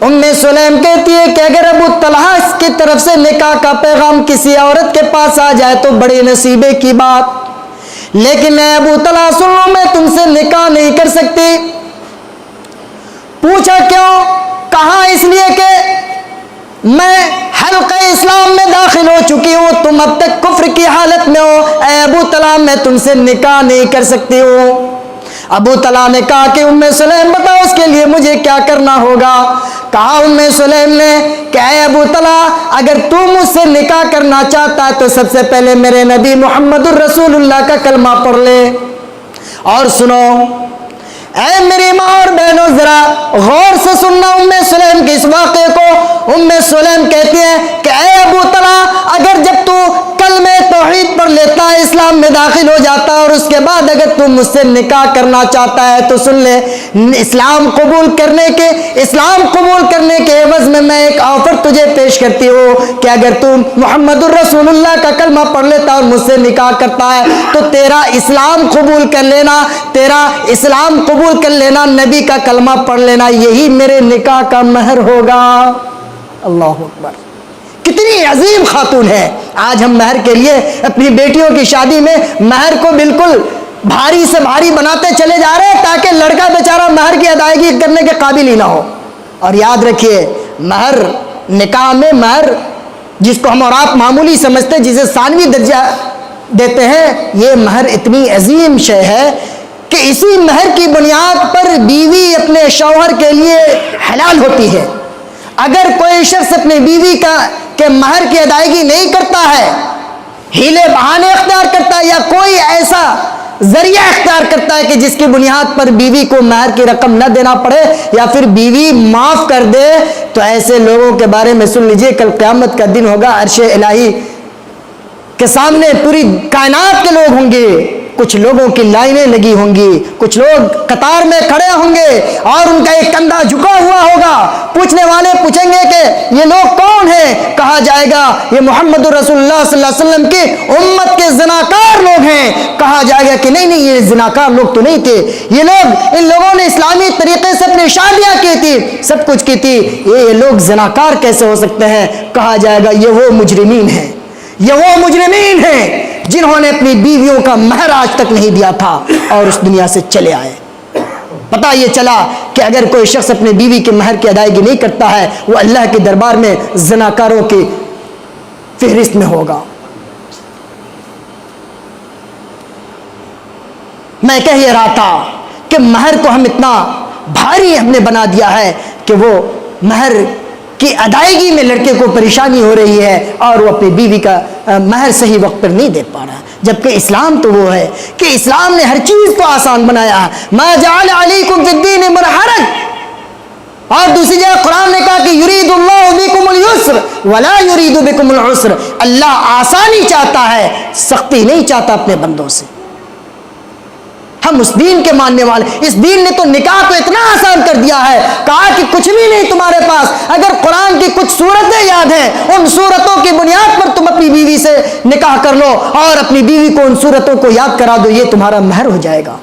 ام سلیم کہتی ہے کہ اگر ابو طلحہ کی طرف سے نکاح کا پیغام کسی عورت کے پاس آ جائے تو بڑے نصیبے کی بات، لیکن اے ابو طلحہ سن لو، میں تم سے نکاح نہیں کر سکتی۔ پوچھا کیوں؟ کہا اس لیے کہ میں حلقہ اسلام میں داخل ہو چکی ہوں، تم اب تک کفر کی حالت میں ہو، اے ابو طلحہ میں تم سے نکاح نہیں کر سکتی ہوں۔ ابو طلحہ نے کہا کہ ام سلیم بتاؤ اس کے لیے مجھے کیا کرنا ہوگا؟ کہا ام سلیم نے کہ اے ابو طلحہ اگر تو مجھ سے نکاح کرنا چاہتا ہے تو سب سے پہلے میرے نبی محمد الرسول اللہ کا کلمہ پڑھ لے۔ اور سنو اے میری ماں اور بہنوں، ذرا غور سے سننا ام سلیم کے اس واقعے کو۔ ام سلیم کہتی ہے کہ اے ابو طلحہ اگر جب تو کلمہ توحید پڑھ لیتا ہے، اسلام میں داخل ہو جاتا ہے، اور اس کے بعد اگر تو مجھ سے نکاح کرنا چاہتا ہے تو سن لے، اسلام قبول کرنے کے عوض میں ایک آفر تجھے پیش کرتی ہوں کہ اگر تو محمد الرسول اللہ کا کلمہ پڑھ لیتا اور مجھ سے نکاح کرتا ہے تو تیرا اسلام قبول کر لینا، نبی کا کلمہ پڑھ لینا، یہی میرے نکاح کا مہر ہوگا۔ اللہ اکبر، کتنی عظیم خاتون ہے۔ آج ہم مہر کے لیے اپنی بیٹیوں کی شادی میں مہر کو بالکل بھاری سے بھاری بناتے چلے جا رہے ہیں تاکہ لڑکا بیچارہ مہر کی ادائیگی کرنے کے قابل ہی نہ ہو۔ اور یاد رکھیے، مہر، نکاح میں مہر جس کو ہم اور آپ معمولی سمجھتے ہیں، جسے ثانوی درجہ دیتے ہیں، یہ مہر اتنی عظیم شے ہے کہ اسی مہر کی بنیاد پر بیوی اپنے شوہر کے لیے حلال ہوتی ہے۔ اگر کوئی شخص اپنی بیوی کے مہر کی ادائیگی نہیں کرتا ہے، ہیلے بہانے اختیار کرتا ہے یا کوئی ایسا ذریعہ اختیار کرتا ہے کہ جس کی بنیاد پر بیوی کو مہر کی رقم نہ دینا پڑے یا پھر بیوی معاف کر دے، تو ایسے لوگوں کے بارے میں سن لیجئے، کل قیامت کا دن ہوگا، عرش الہی کے سامنے پوری کائنات کے لوگ ہوں گے، کچھ لوگوں کی لائنیں لگی ہوں گی، کچھ لوگ قطار میں کھڑے ہوں گے اور ان کا ایک کندھا جھکا ہوا ہوگا، پوچھنے والے پوچھیں گے کہ یہ لوگ کون ہیں؟ کہا جائے گا یہ محمد رسول اللہ صلی اللہ علیہ وسلم کی امت کے زناکار لوگ ہیں۔ کہا جائے گا کہ نہیں یہ زناکار لوگ تو نہیں تھے، یہ لوگ، ان لوگوں نے اسلامی طریقے سے اپنی شادیاں کی تھی، سب کچھ کی تھی، یہ لوگ زناکار کیسے ہو سکتے ہیں؟ کہا جائے گا یہ وہ مجرمین ہیں، یہ وہ مجرمین ہیں جنہوں نے اپنی بیویوں کا مہر آج تک نہیں دیا تھا اور اس دنیا سے چلے آئے۔ پتہ یہ چلا کہ اگر کوئی شخص اپنے بیوی کے مہر کی ادائیگی نہیں کرتا ہے، وہ اللہ کے دربار میں زناکاروں کی فہرست میں ہوگا۔ میں کہہ یہ رہا تھا کہ مہر کو ہم اتنا بھاری ہم نے بنا دیا ہے کہ وہ مہر کی ادائیگی میں لڑکے کو پریشانی ہو رہی ہے اور وہ اپنی بیوی کا مہر صحیح وقت پر نہیں دے پا رہا، جبکہ اسلام تو وہ ہے کہ اسلام نے ہر چیز کو آسان بنایا ہے، ما جعل علیکم فی الدین من حرج، اور دوسری جگہ قرآن نے کہا کہ یرید اللہ بکم اليسر ولا یرید بکم العسر، اللہ آسانی چاہتا ہے، سختی نہیں چاہتا اپنے بندوں سے۔ ہم اس دین کے ماننے والے، اس دین نے تو نکاح کو اتنا آسان کر دیا ہے، کہا کہ کچھ بھی نہیں تمہارے پاس، اگر قرآن کی کچھ سورتیں یاد ہیں ان سورتوں کی بنیاد پر تم اپنی بیوی سے نکاح کر لو اور اپنی بیوی کو ان سورتوں کو یاد کرا دو، یہ تمہارا مہر ہو جائے گا۔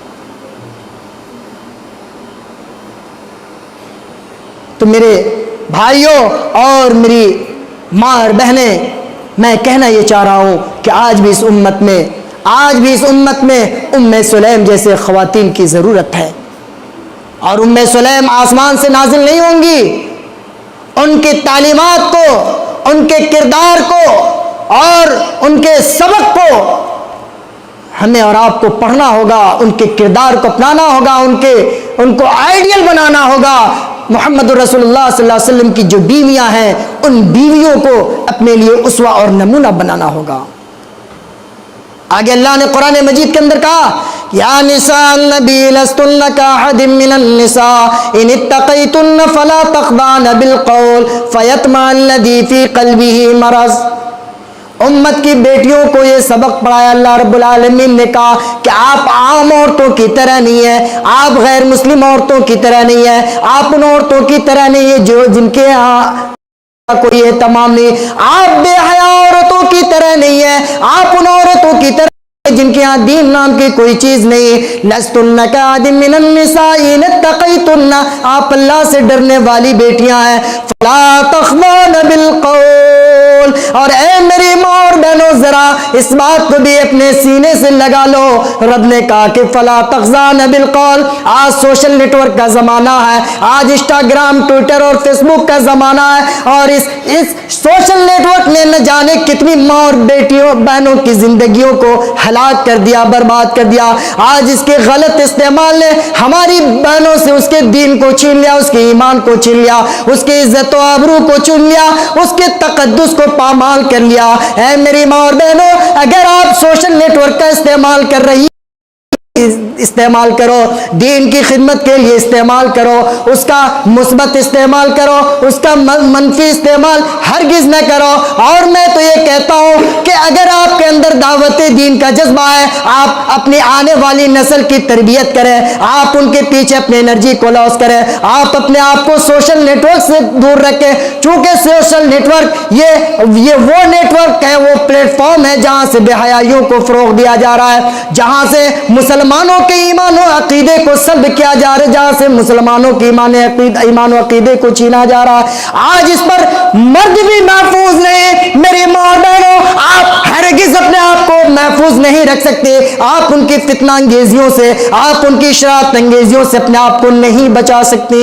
تو میرے بھائیوں اور میری ماں اور بہنیں، میں کہنا یہ چاہ رہا ہوں کہ آج بھی اس امت میں ام سلیم جیسے خواتین کی ضرورت ہے، اور ام سلیم آسمان سے نازل نہیں ہوں گی، ان کی تعلیمات کو، ان کے کردار کو اور ان کے سبق کو ہمیں اور آپ کو پڑھنا ہوگا، ان کے کردار کو اپنانا ہوگا، ان کو آئیڈیل بنانا ہوگا۔ محمد رسول اللہ صلی اللہ علیہ وسلم کی جو بیویاں ہیں ان بیویوں کو اپنے لیے اسوہ اور نمونہ بنانا ہوگا۔ آگے اللہ نے قرآن مجید کے اندر کہا یا نساء النبی لستن کاحد من النساء ان اتقیتن فلا تخضعن بالقول فیطمع الذی فی قلبہ مرض۔ امت کی بیٹیوں کو یہ سبق پڑھایا اللہ رب العالمین نے، کہا کہ آپ عام عورتوں کی طرح نہیں ہیں، آپ غیر مسلم عورتوں کی طرح نہیں ہیں، آپ ان عورتوں کی طرح نہیں ہیں جو جن کے ہاں کوئی اہتمام نہیں، آپ بے حیا عورتوں کی طرح نہیں ہیں، آپ ان عورتوں کی طرح جن کے ہاں دین نام کی کوئی چیز نہیں۔ لستن کاحد من النساء ان اتقیتن، آپ اللہ سے ڈرنے والی بیٹیاں ہیں۔ فلا تخضعن بالقول، اور اے میری ماں اور بہنوں ذرا اس بات کو بھی اپنے سینے سے لگا لو، رب نے کہا کہ فلا تخضعن بالقول۔ آج سوشل نیٹ ورک کا زمانہ ہے، آج انسٹاگرام، ٹویٹر اور فیس بک کا زمانہ ہے، اور اس سوشل نیٹ ورک نے نہ جانے کتنی ماں اور بیٹیوں بہنوں کی زندگیوں کو ہلاک کر دیا، برباد کر دیا۔ آج اس کے غلط استعمال نے ہماری بہنوں سے اس کے دین کو چھین لیا، اس کے ایمان کو چھین لیا، اس کی عزت و آبرو کو چھین لیا، اس کے تقدس کو پامال کر لیا۔ اے میری ماں اور بہنوں، اگر آپ سوشل نیٹ ورک کا استعمال کر رہی استعمال کرو، دین کی خدمت کے لیے استعمال کرو، اس کا مثبت استعمال کرو، اس کا منفی استعمال ہرگز نہ کرو۔ اور میں تو یہ کہتا ہوں کہ اگر آپ کے اندر دعوت دین کا جذبہ ہے، آپ اپنی آنے والی نسل کی تربیت کریں، آپ ان کے پیچھے اپنی انرجی کو لاس کریں، آپ اپنے آپ کو سوشل نیٹ ورک سے دور رکھیں، چونکہ سوشل نیٹ ورک یہ وہ نیٹ ورک ہے، وہ پلیٹ فارم ہے جہاں سے بے حیائیوں کو فروغ دیا جا رہا ہے، جہاں سے مسلمانوں کے ایمان و عقیدے کو سلب کیا جا رہا ہے، جہاں سے مسلمانوں کے ایمان و عقیدے کو چھینا جا رہا ہے۔ آج اس پر مرد بھی محفوظ نہیں۔ میری ماں اور بہنوں، آپ ہرگز اپنے آپ کو محفوظ نہیں رکھ سکتے، آپ ان کی فتنہ انگیزیوں سے، آپ ان کی شرارت انگیزیوں سے اپنے آپ کو نہیں بچا سکتے۔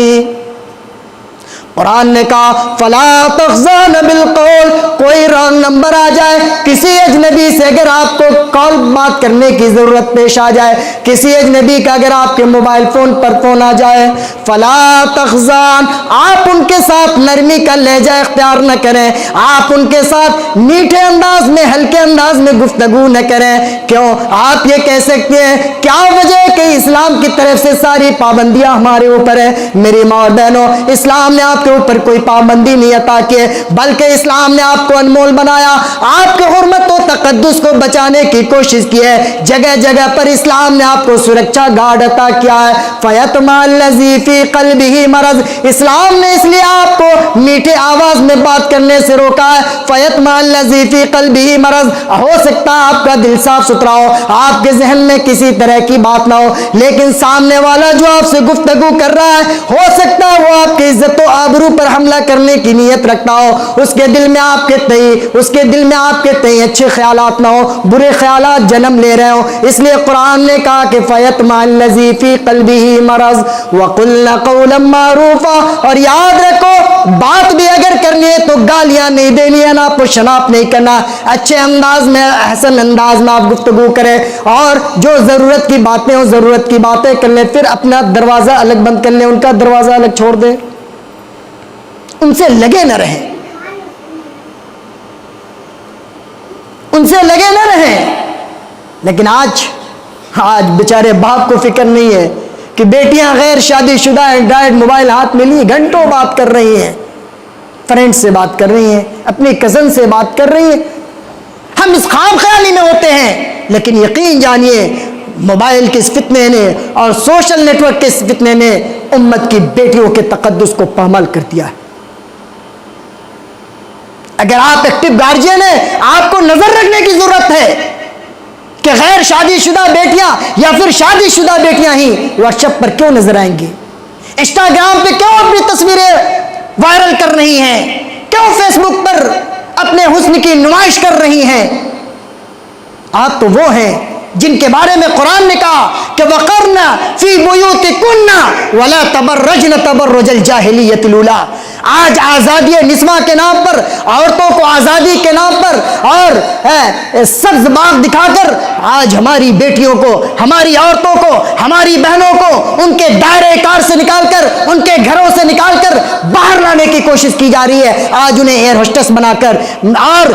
قرآن نے کہا فلا تخزان بالقول، کوئی رانگ نمبر آ جائے، کسی اجنبی سے اگر آپ کو کال بات کرنے کی ضرورت پیش آ جائے، کسی اجنبی کا اگر آپ کے موبائل فون پر فون آ جائے، فلا تخزان، آپ ان کے ساتھ نرمی کا لہجہ اختیار نہ کریں، آپ ان کے ساتھ میٹھے انداز میں ہلکے انداز میں گفتگو نہ کریں۔ کیوں؟ آپ یہ کہہ سکتے ہیں کیا وجہ ہے کہ اسلام کی طرف سے ساری پابندیاں ہمارے اوپر ہیں؟ میری ماں اور بہنوں، اسلام نے آپ کے اوپر کوئی پابندی نہیں عطا کی ہے، بلکہ اسلام نے آپ کو انمول بنایا، آپ کے حرمت و تقدس کو بچانے کی کوشش کی ہے۔ جگہ جگہ پر اسلام نے آپ کو سرکشا گارڈ عطا کیا ہے۔ فَيَطْمَعَ الَّذِي فِي قَلْبِهِ مرض، اسلام نے اس لیے آپ کو میٹھے آواز میں بات کرنے سے روکا ہے۔ فَيَطْمَعَ الَّذِي فِي قَلْبِهِ مرض، ہو سکتا ہے آپ کا دل صاف ستھرا ہو، آپ کے ذہن میں کسی طرح کی بات نہ ہو، لیکن سامنے والا جو آپ سے گفتگو کر رہا ہے ہو سکتا ہے وہ آپ کی عزت و آبرو پر حملہ کرنے کی نیت رکھتا ہو، اس کے دل میں آپ کے تئیں اچھے خیالات نہ ہو، برے خیالات جنم لے رہے ہو۔ اس لیے قرآن نے کہا کہ فَيَطْمَعَ الَّذِي فِي قَلْبِهِ مرض وَقُلْنَ قَوْلًا مَّعْرُوفًا، اور یاد رکھو بات بھی اگر کرنی ہے تو گالیاں نہیں دینی ہے، ناپ و شناپ نہیں کرنا، اچھے انداز میں حسن انداز میں آپ گفتگو کریں، اور جو ضرورت کی باتیں ہوں ضرورت کی باتیں کر لیں، پھر اپنا دروازہ الگ بند کر لیں، ان کا دروازہ الگ چھوڑ دیں، ان سے لگے نہ رہیں، ان سے لگے نہ رہیں۔ لیکن آج بیچارے باپ کو فکر نہیں ہے کہ بیٹیاں غیر شادی شدہ اینڈرائڈ موبائل ہاتھ میں لی گھنٹوں بات کر رہی ہیں، فرینڈ سے بات کر رہی ہیں، اپنی کزن سے بات کر رہی ہیں، ہم اس خواب خیالی میں ہوتے ہیں، لیکن یقین جانیے موبائل کے اس فتنے نے اور سوشل نیٹ ورک کے اس فتنے نے امت کی بیٹیوں کے تقدس کو پامال کر دیا ہے۔ اگر آپ ایکٹیو گارجین ہیں، آپ کو نظر رکھنے کی ضرورت ہے کہ غیر شادی شدہ بیٹیاں یا پھر شادی شدہ بیٹیاں ہی واٹس ایپ پر کیوں نظر آئیں گی، انسٹاگرام پہ کیوں اپنی تصویریں وائرل کر رہی ہیں، کیوں فیس بک پر اپنے حسن کی نمائش کر رہی ہیں۔ آپ تو وہ ہیں جن کے بارے میں قرآن نے کہا کہ وَقَرْنَ فِي بُيُوتِكُنَّ وَلَا تَبَرَّجْنَ تَبَرُّجَ الْجَاهِلِيَّةِ الْأُولَىٰ، آج آزادی نسواں کے نام پر، عورتوں کو آزادی کے نام پر اور سبز باغ دکھا کر آج ہماری بیٹیوں کو، ہماری عورتوں کو، ہماری بہنوں کو ان کے دائرے کار سے نکال کر، ان کے گھروں سے نکال کر باہر لانے کی کوشش کی جا رہی ہے۔ آج انہیں ایئر ہوسٹس بنا کر اور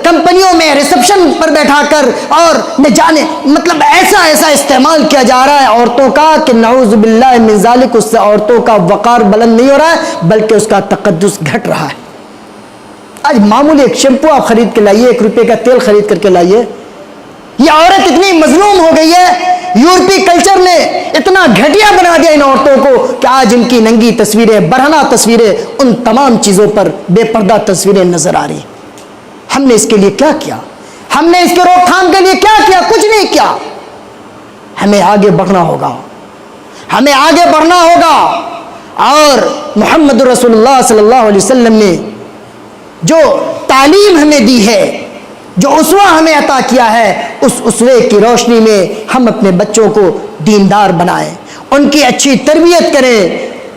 کمپنیوں میں ریسپشن پر بیٹھا کر اور نہ جانے مطلب ایسا استعمال کیا جا رہا ہے عورتوں کا کہ نعوذ باللہ من ذالک، اس سے عورتوں کا وقار بلند نہیں ہو رہا ہے بلکہ اس کا تقدس گھٹ رہا ہے۔ آج معمولی ایک شیمپو آپ خرید کے لائیے، 1 روپے کا تیل خرید کر کے لائیے، یہ عورت اتنی مظلوم ہو گئی ہے، یورپی کلچر نے اتنا گھٹیا بنا دیا ان عورتوں کو کہ آج ان کی ننگی تصویریں، برہنہ تصویریں، ان تمام چیزوں پر بے پردہ تصویریں نظر آ رہی ہیں۔ ہم نے اس کے لیے کیا کیا؟ ہم نے اس کے روک تھام کے لیے کیا کیا؟ کچھ نہیں کیا۔ ہمیں آگے بڑھنا ہوگا، ہمیں آگے بڑھنا ہوگا، اور محمد رسول اللہ صلی اللہ علیہ وسلم نے جو تعلیم ہمیں دی ہے، جو اسوہ ہمیں عطا کیا ہے، اس اسوے کی روشنی میں ہم اپنے بچوں کو دیندار بنائیں، ان کی اچھی تربیت کریں،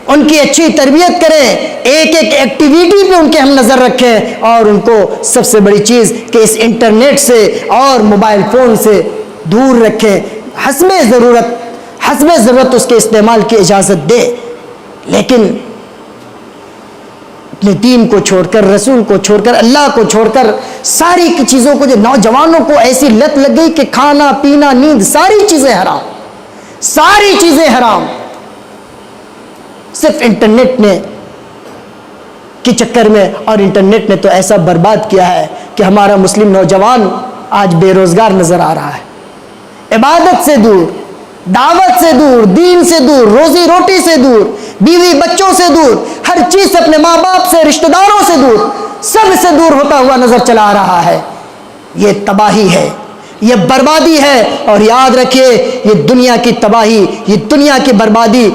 ان کی اچھی تربیت کریں، ایک ایکٹیویٹی پہ ان کے ہم نظر رکھیں، اور ان کو سب سے بڑی چیز کہ اس انٹرنیٹ سے اور موبائل فون سے دور رکھیں، حسب ضرورت اس کے استعمال کی اجازت دیں، لیکن اپنے دین کو چھوڑ کر، رسول کو چھوڑ کر، اللہ کو چھوڑ کر ساری کی چیزوں کو، جو نوجوانوں کو ایسی لت لگ گئی کہ کھانا پینا نیند ساری چیزیں حرام، ساری چیزیں حرام، صرف انٹرنیٹ نے کے چکر میں، اور انٹرنیٹ نے تو ایسا برباد کیا ہے کہ ہمارا مسلم نوجوان آج بے روزگار نظر آ رہا ہے، عبادت سے دور، دعوت سے دور، دین سے دور، روزی روٹی سے دور، بیوی بچوں سے دور، ہر چیز سے، اپنے ماں باپ سے، رشتہ داروں سے دور، سب سے دور ہوتا ہوا نظر چلا آ رہا ہے۔ یہ تباہی ہے، یہ بربادی ہے، اور یاد رکھیے یہ دنیا کی تباہی، یہ دنیا کی بربادی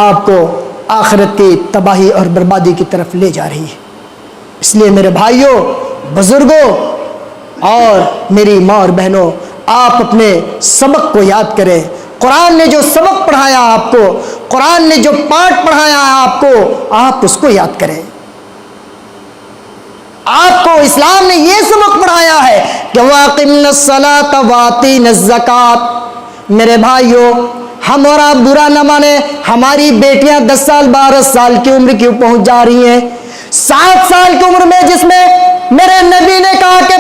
آپ کو آخرت کی تباہی اور بربادی کی طرف لے جا رہی ہے۔ اس لیے میرے بھائیوں، بزرگوں اور میری ماں اور بہنوں، آپ اپنے سبق کو یاد کریں۔ قرآن نے جو سبق پڑھایا آپ کو، قرآن نے جو پاٹ پڑھایا ہے آپ کو، آپ اس کو یاد کریں۔ آپ کو اسلام نے یہ سبق پڑھایا ہے کہ واقمنا الصلاۃ واتینا الزکات۔ میرے بھائیوں، ہم اور آپ برا نہ مانیں، ہماری بیٹیاں 10 سال 12 سال کی عمر کی پہنچ جا رہی ہیں، 7 سال کی عمر میں جس میں میرے نبی نے کہا کہ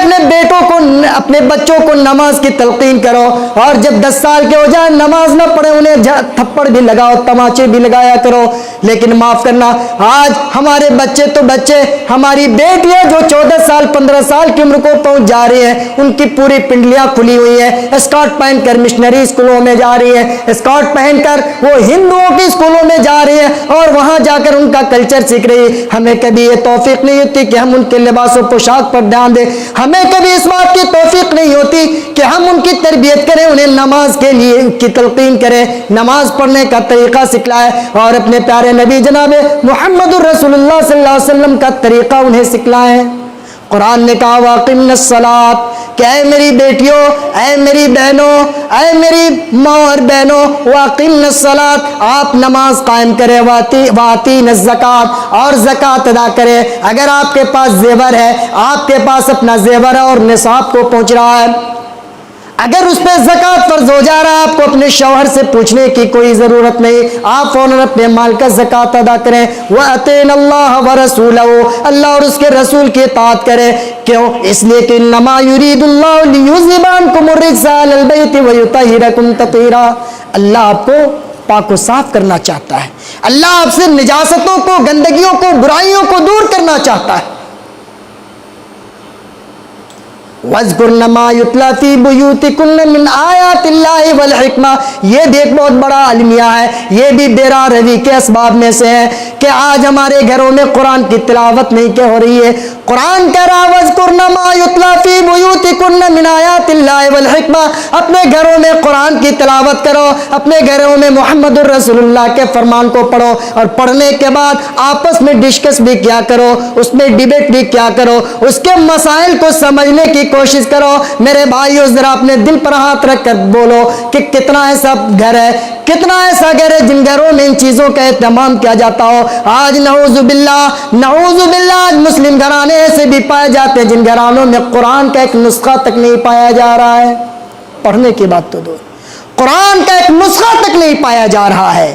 اپنے بچوں کو نماز کی تلقین کرو، اور جب 10 سال کے ہو جائیں نماز نہ پڑھے انہیں تھپڑ بھی لگاؤ، تماچے بھی لگایا کرو۔ لیکن معاف کرنا، آج ہمارے بچے تو بچے، ہماری بیٹیاں جو 14 سال 15 سال کی عمر کو پہنچ جا رہی ہیں، ان کی پوری پنڈلیاں کھلی ہوئی ہیں، اسکارٹ پہن کر مشنری اسکولوں میں جا رہی ہیں، اسکارٹ پہن کر وہ ہندوؤں کی اسکولوں میں جا رہی ہیں اور وہاں جا کر ان کا کلچر سیکھ رہی ہے۔ ہمیں کبھی یہ توفیق نہیں ہوتی کہ ہم ان کے لباس و پوشاک پر دھیان دیں، ہمیں کبھی اس بات کی توفیق نہیں ہوتی کہ ہم ان کی تربیت کریں، انہیں نماز کے لیے کی تلقین کریں، نماز پڑھنے کا طریقہ سکھلائیں، اور اپنے پیارے نبی جناب محمد الرسول اللہ صلی اللہ علیہ وسلم کا طریقہ انہیں سکھلائیں۔ قرآن نے کہا واقمنا الصلاۃ، کہ اے میری بیٹیوں، اے میری بہنوں، اے میری ماں اور بہنوں، واقمنا الصلاۃ، آپ نماز قائم کریں، واتینا الزکات، اور زکات ادا کریں۔ اگر آپ کے پاس زیور ہے، آپ کے پاس اپنا زیور ہے اور نصاب کو پہنچ رہا ہے، اگر اس پہ زکات فرض ہو جا رہا ہے، آپ کو اپنے شوہر سے پوچھنے کی کوئی ضرورت نہیں، آپ فوراً اپنے مال کا زکات ادا کریں۔ وَأَطِيعُوا اللَّهَ وَرَسُولَهُ، اللہ اور اس کے رسول کی اطاعت کریں۔ کیوں؟ اس لیے کہ انما یرید اللہ لیذھب عنکم الرجس اہل البیت ویطہرکم تطہیرا، اللہ آپ کو پاک و صاف کرنا چاہتا ہے، اللہ آپ سے نجاستوں کو، گندگیوں کو، برائیوں کو دور کرنا چاہتا ہے۔ وَاذْكُرْنَ مَا يُتْلَى فِي بُيُوتِكُنَّ مِنْ آيَاتِ اللَّهِ وَالْحِكْمَةِ، یہ بھی ایک بہت بڑا المیہ ہے، یہ بھی بیرا روی کے اسباب میں سے ہے کہ آج ہمارے گھروں میں قرآن کی تلاوت نہیں ہو رہی ہے۔ قرآن کہہ رہا وَاذْكُرْنَ مَا يُتْلَى فِي بُيُوتِكُنَّ مِنْ آيَاتِ اللَّهِ وَالْحِكْمَةِ، اپنے گھروں میں قرآن کی تلاوت کرو، اپنے گھروں میں محمد الرسول اللہ کے فرمان کو پڑھو، اور پڑھنے کے بعد آپس میں ڈسکس بھی کیا کرو، اس میں ڈیبیٹ بھی کیا کرو، اس کے مسائل کو سمجھنے کی کوشش کرو۔ میرے بھائیو، ذرا اپنے دل پر ہاتھ رکھ کر بولو کہ کتنا ایسا گھر ہے، کتنا ایسا گھر ہے جن گھروں میں ان چیزوں کا اہتمام کیا جاتا ہو۔ آج نعوذ باللہ آج مسلم گھرانے ایسے بھی پائے جاتے ہیں جن گھرانوں میں قرآن کا ایک نسخہ تک نہیں پایا جا رہا ہے، پڑھنے کی بات تو دو، قرآن کا ایک نسخہ تک نہیں پایا جا رہا ہے۔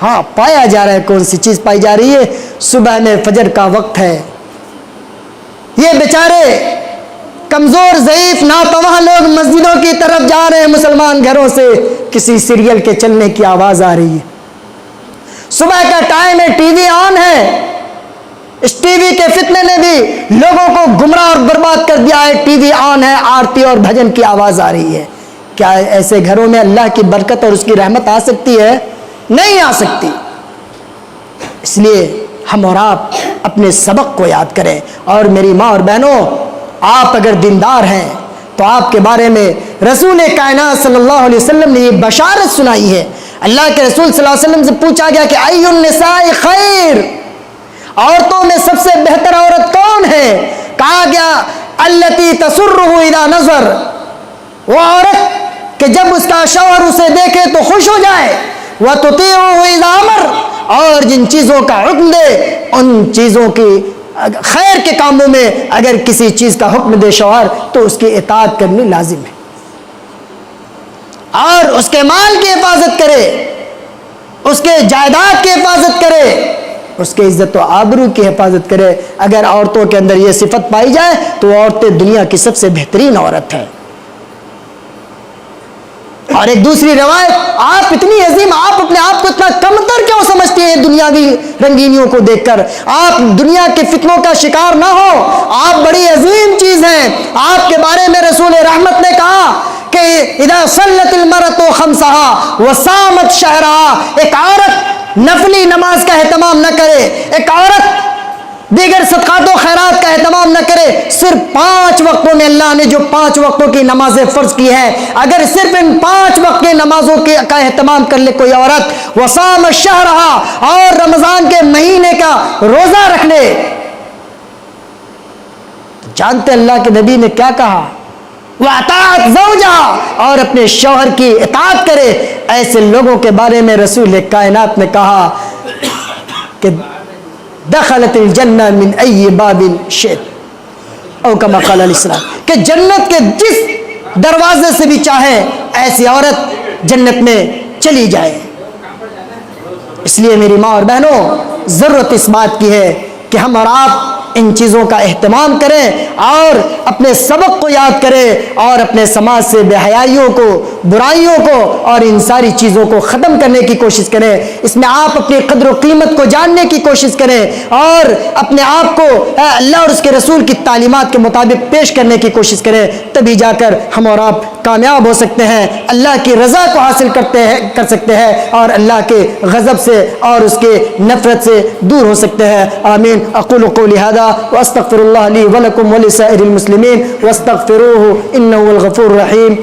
ہاں پایا جا رہا ہے، کون سی چیز پائی جا رہی ہے؟ صبح میں فجر کا وقت ہے، یہ بیچارے کمزور ضعیف ناتواں لوگ مسجدوں کی طرف جا رہے ہیں، مسلمان گھروں سے کسی سیریل کے چلنے کی آواز آ رہی ہے، صبح کا ٹائم ہے، ٹی وی آن ہے، اس ٹی وی کے فتنے نے بھی لوگوں کو گمراہ اور برباد کر دیا ہے، ٹی وی آن ہے، آرتی اور بھجن کی آواز آ رہی ہے۔ کیا ایسے گھروں میں اللہ کی برکت اور اس کی رحمت آ سکتی ہے؟ نہیں آ سکتی۔ اس لیے ہم اور آپ اپنے سبق کو یاد کریں۔ اور میری ماں اور بہنوں، آپ اگر دیندار ہیں تو آپ کے بارے میں رسول کائنات صلی اللہ علیہ وسلم نے یہ بشارت سنائی ہے۔ اللہ کے رسول صلی اللہ علیہ وسلم سے پوچھا گیا کہ ای النساء خیر، عورتوں میں سب سے بہتر عورت کون ہے؟ کہا گیا التی تسرہ اذا نظر، وہ عورت کہ جب اس کا شوہر اسے دیکھے تو خوش ہو جائے، وتطیعہ اذا امر، اور جن چیزوں کا حکم دے ان چیزوں کی خیر کے کاموں میں اگر کسی چیز کا حکم دے شوہر تو اس کی اطاعت کرنی لازم ہے، اور اس کے مال کی حفاظت کرے، اس کے جائیداد کی حفاظت کرے، اس کے عزت و آبرو کی حفاظت کرے۔ اگر عورتوں کے اندر یہ صفت پائی جائے تو عورتیں دنیا کی سب سے بہترین عورت ہے۔ اور ایک دوسری روایت، آپ اتنی عظیم، آپ اپنے آپ کو اتنا کمتر کیوں سمجھتے ہیں دنیاوی رنگینیوں کو دیکھ کر؟ آپ دنیا کے فتنوں کا شکار نہ ہو، آپ بڑی عظیم چیز ہیں۔ آپ کے بارے میں رسول رحمت نے کہا کہ اذا صلت المرأة خمسها وصامت شهرها، ایک عورت نفلی نماز کا اہتمام نہ کرے، ایک عورت دیگر صدقات و خیرات کا اہتمام نہ کرے، صرف 5 وقتوں میں اللہ نے جو 5 وقتوں کی نمازیں فرض کی ہے، اگر صرف ان 5 وقت کی نمازوں کا اہتمام کر لے کوئی عورت، وصام شہرہا، اور رمضان کے مہینے کا روزہ رکھ لے، جانتے اللہ کے نبی نے کیا کہا؟ وَأَطَاعَتْ زَوْجَهَا، اور اپنے شوہر کی اطاعت کرے. ایسے لوگوں کے بارے میں رسول کائنات نے کہا کہ دخلت الجنہ من ای باب شئت، او کما قال علیہ السلام، کہ جنت کے جس دروازے سے بھی چاہے ایسی عورت جنت میں چلی جائے. اس لیے میری ماں اور بہنوں، ضرورت اس بات کی ہے کہ ہم اور آپ ان چیزوں کا اہتمام کریں اور اپنے سبق کو یاد کریں اور اپنے سماج سے بے حیائیوں کو، برائیوں کو اور ان ساری چیزوں کو ختم کرنے کی کوشش کریں. اس میں آپ اپنی قدر و قیمت کو جاننے کی کوشش کریں اور اپنے آپ کو اللہ اور اس کے رسول کی تعلیمات کے مطابق پیش کرنے کی کوشش کریں. تبھی جا کر ہم اور آپ کامیاب ہو سکتے ہیں، اللہ کی رضا کو حاصل کر سکتے ہیں اور اللہ کے غضب سے اور اس کے نفرت سے دور ہو سکتے ہیں. آمین. اقول قولی ھذا واستغفر الله لي ولكم ولسائر المسلمين واستغفروه انه هو الغفور الرحيم.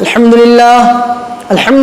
الحمد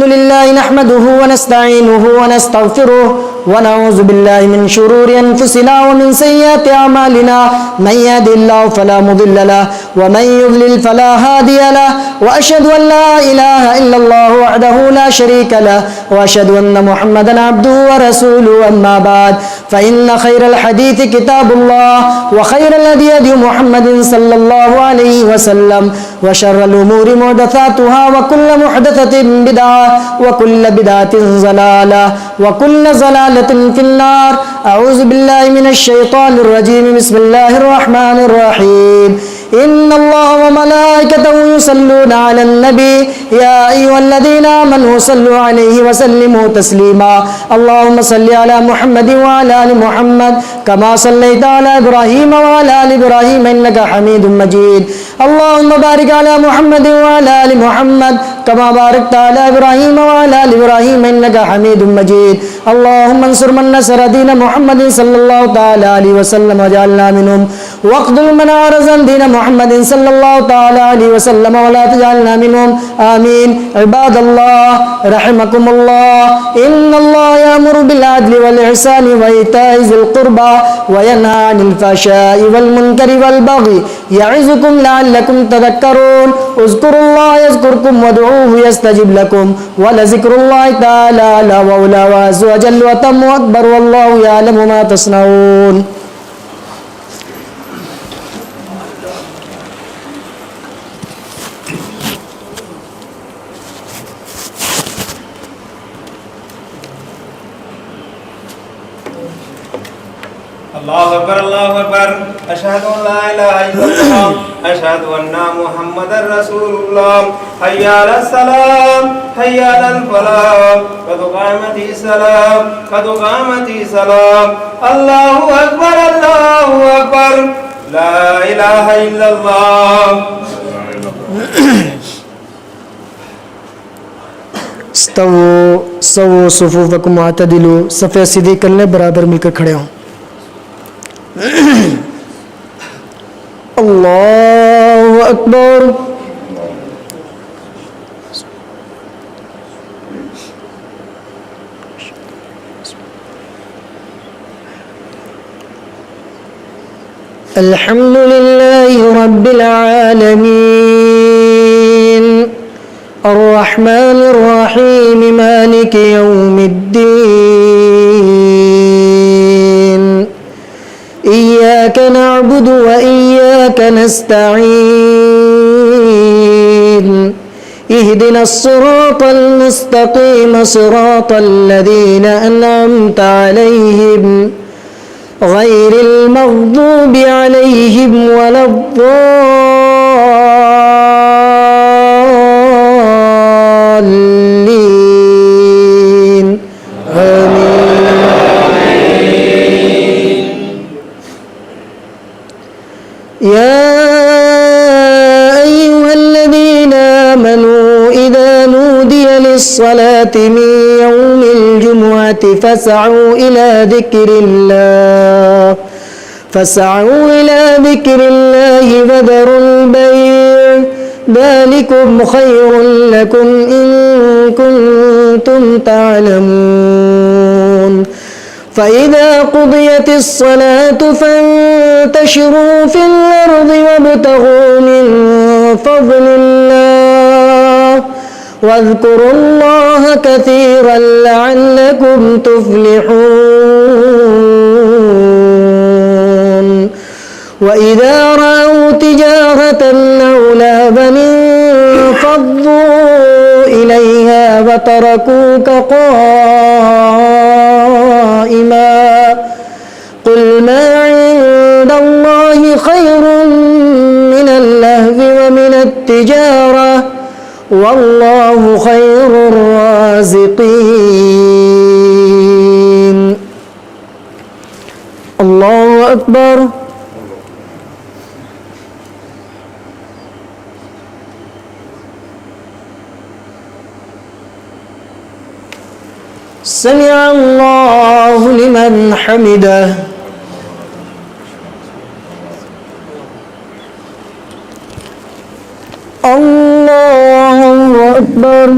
لله نحمده ونستعينه ونستغفره ونعوذ بالله من شرور أنفسنا ومن سيئات أعمالنا. من يهد الله فلا مضل له ومن يضلل فلا هادي له. وأشهد أن لا إله إلا الله وحده لا شريك له وأشهد أن محمدا عبده ورسوله. أما بعد فإن خير الحديث كتاب الله وخير الهدي هدي محمد صلى الله عليه وسلم وشر الأمور محدثاتها وكل محدثة بدعة وكل بدعة ضلالة وكل ضلالة في النار. أعوذ بالله من الشيطان الرجيم. بسم الله الرحمن الرحيم. إن الله وملائكته يصلون على النبي يا أيها الذين آمنوا صلوا عليه وسلموا تسليما. اللهم صل على محمد وعلى آل محمد كما صليت على إبراهيم وعلى آل إبراهيم إنك حميد مجيد. اللهم بارك على محمد وعلى آل محمد كما باركت على إبراهيم وعلى آل إبراهيم إنك حميد مجيد. اللهم انصر من نصر دين محمد صلى الله تعالى عليه وسلم واجعلنا منهم واخذل من أعرض عن دين محمد صلى الله تعالى عليه وسلم ولا تجعلنا منهم. آمين. عباد الله رحمكم الله، إن الله يأمر بالعدل والإحسان وإيتاء ذي القربى وينهى عن الفحشاء والمنكر والبغي يعظكم لعلكم تذكرون. اذكروا الله يذكركم وادعوه يستجب لكم ولذكر الله تعالى أعلى وأولى وعز وجل وأتم وأكبر والله يعلم ما تصنعون. اللہ اکبر اشہد ان لا الہ الا اللہ اشہد ان محمد رسول اللہ. حی علی الصلاۃ حی علی الفلاح قد قامت الصلاۃ قد قامت الصلاۃ. اللہ اکبر لا الہ الا اللہ. استووا صفوفکم واعتدلوا. صفیں سیدھی کر لیں، برابر مل کر کھڑے ہوں. اللہ اکبر. الحمد لله رب العالمين الرحمن الرحيم مالك يوم الدين. إياك نعبد وإياك نستعين. اهدنا الصراط المستقيم صراط الذين أنعمت عليهم غير المغضوب عليهم ولا الضالين. آمين. يا أيها الذين آمنوا إذا نودي للصلاة من يوم الجمعة فاسعوا إلى ذكر الله وذروا البيع ذلكم خير لكم إن كنتم تعلمون. فإذا قضيت الصلاة فانتشروا في الأرض وابتغوا من فضل الله واذكروا الله كثيرا لعلكم تفلحون وإذا رأوا تجارة أو لهوا انفضوا إليها وتركوك قائما قل ما عند الله خير من اللهو ومن التجارة والله خير الرازقين. الله أكبر. سمع الله لمن حمده. الله أكبر.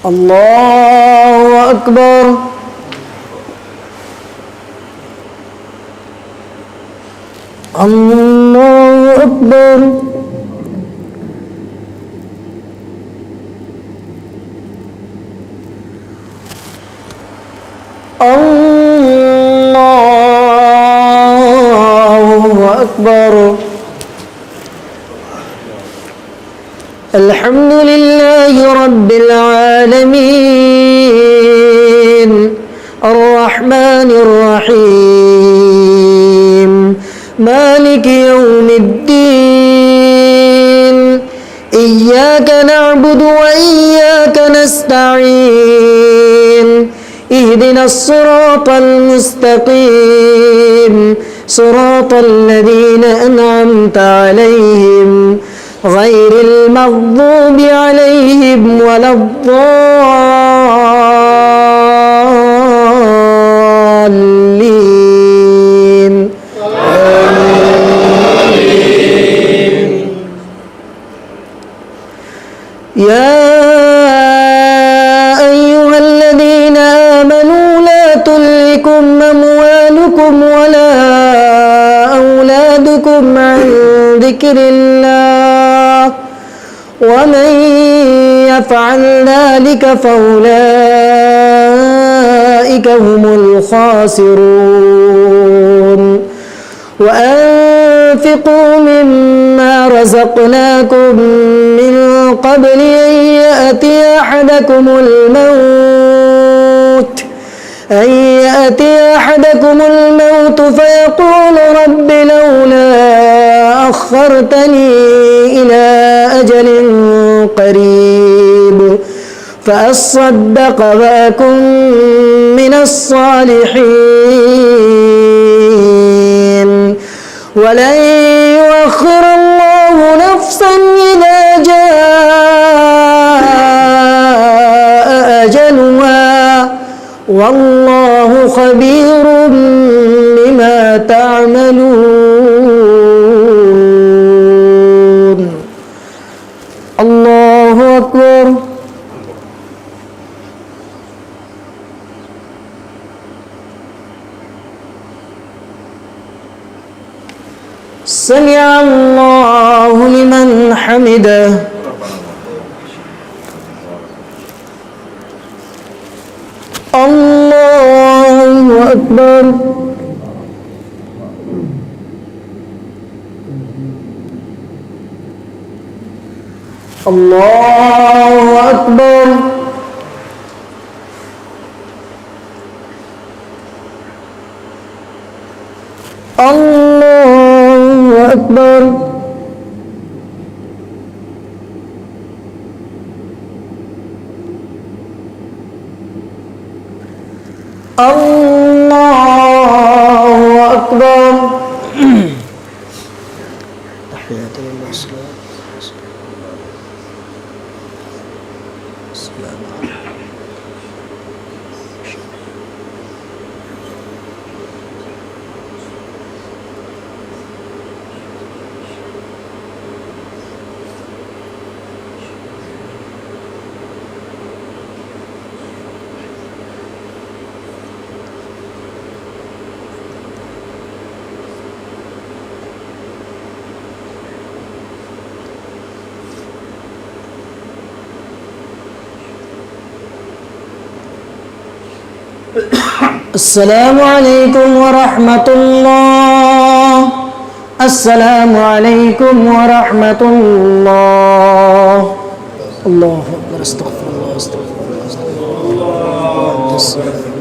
الله أكبر. الله أكبر. الله أكبر. الحمد لله رب العالمين الرحمن الرحيم مالك يوم الدين إياك نعبد وإياك نستعين اهدنا الصراط المستقيم صراط الذين أنعمت عليهم غير المغضوب عليهم ولا الضالين آمين. يا أيها الذين آمنوا لا تلهكم أموالكم ولا أولادكم عن ذكر الله ومن يفعل ذلك فأولئك هم الخاسرون. وأنفقوا مما رزقناكم من قبل أن يأتي أحدكم الموت فيقول رب لولا أخرتني إلى أجل قريب فأصدق وأكن من الصالحين ولن يؤخر الله نفسا إذا جاء أجلها والله خبير بما تعملون. الله أكبر. سمع الله لمن حمده. الله أكبر. الله أكبر. الله أكبر. الله أكبر. تحيات لله الصلاة السلام عليكم. السلام علیکم ورحمۃ اللہ. السلام علیکم ورحمۃ اللہ. اللہ اکبر. استغفر اللہ. استغفر اللہ.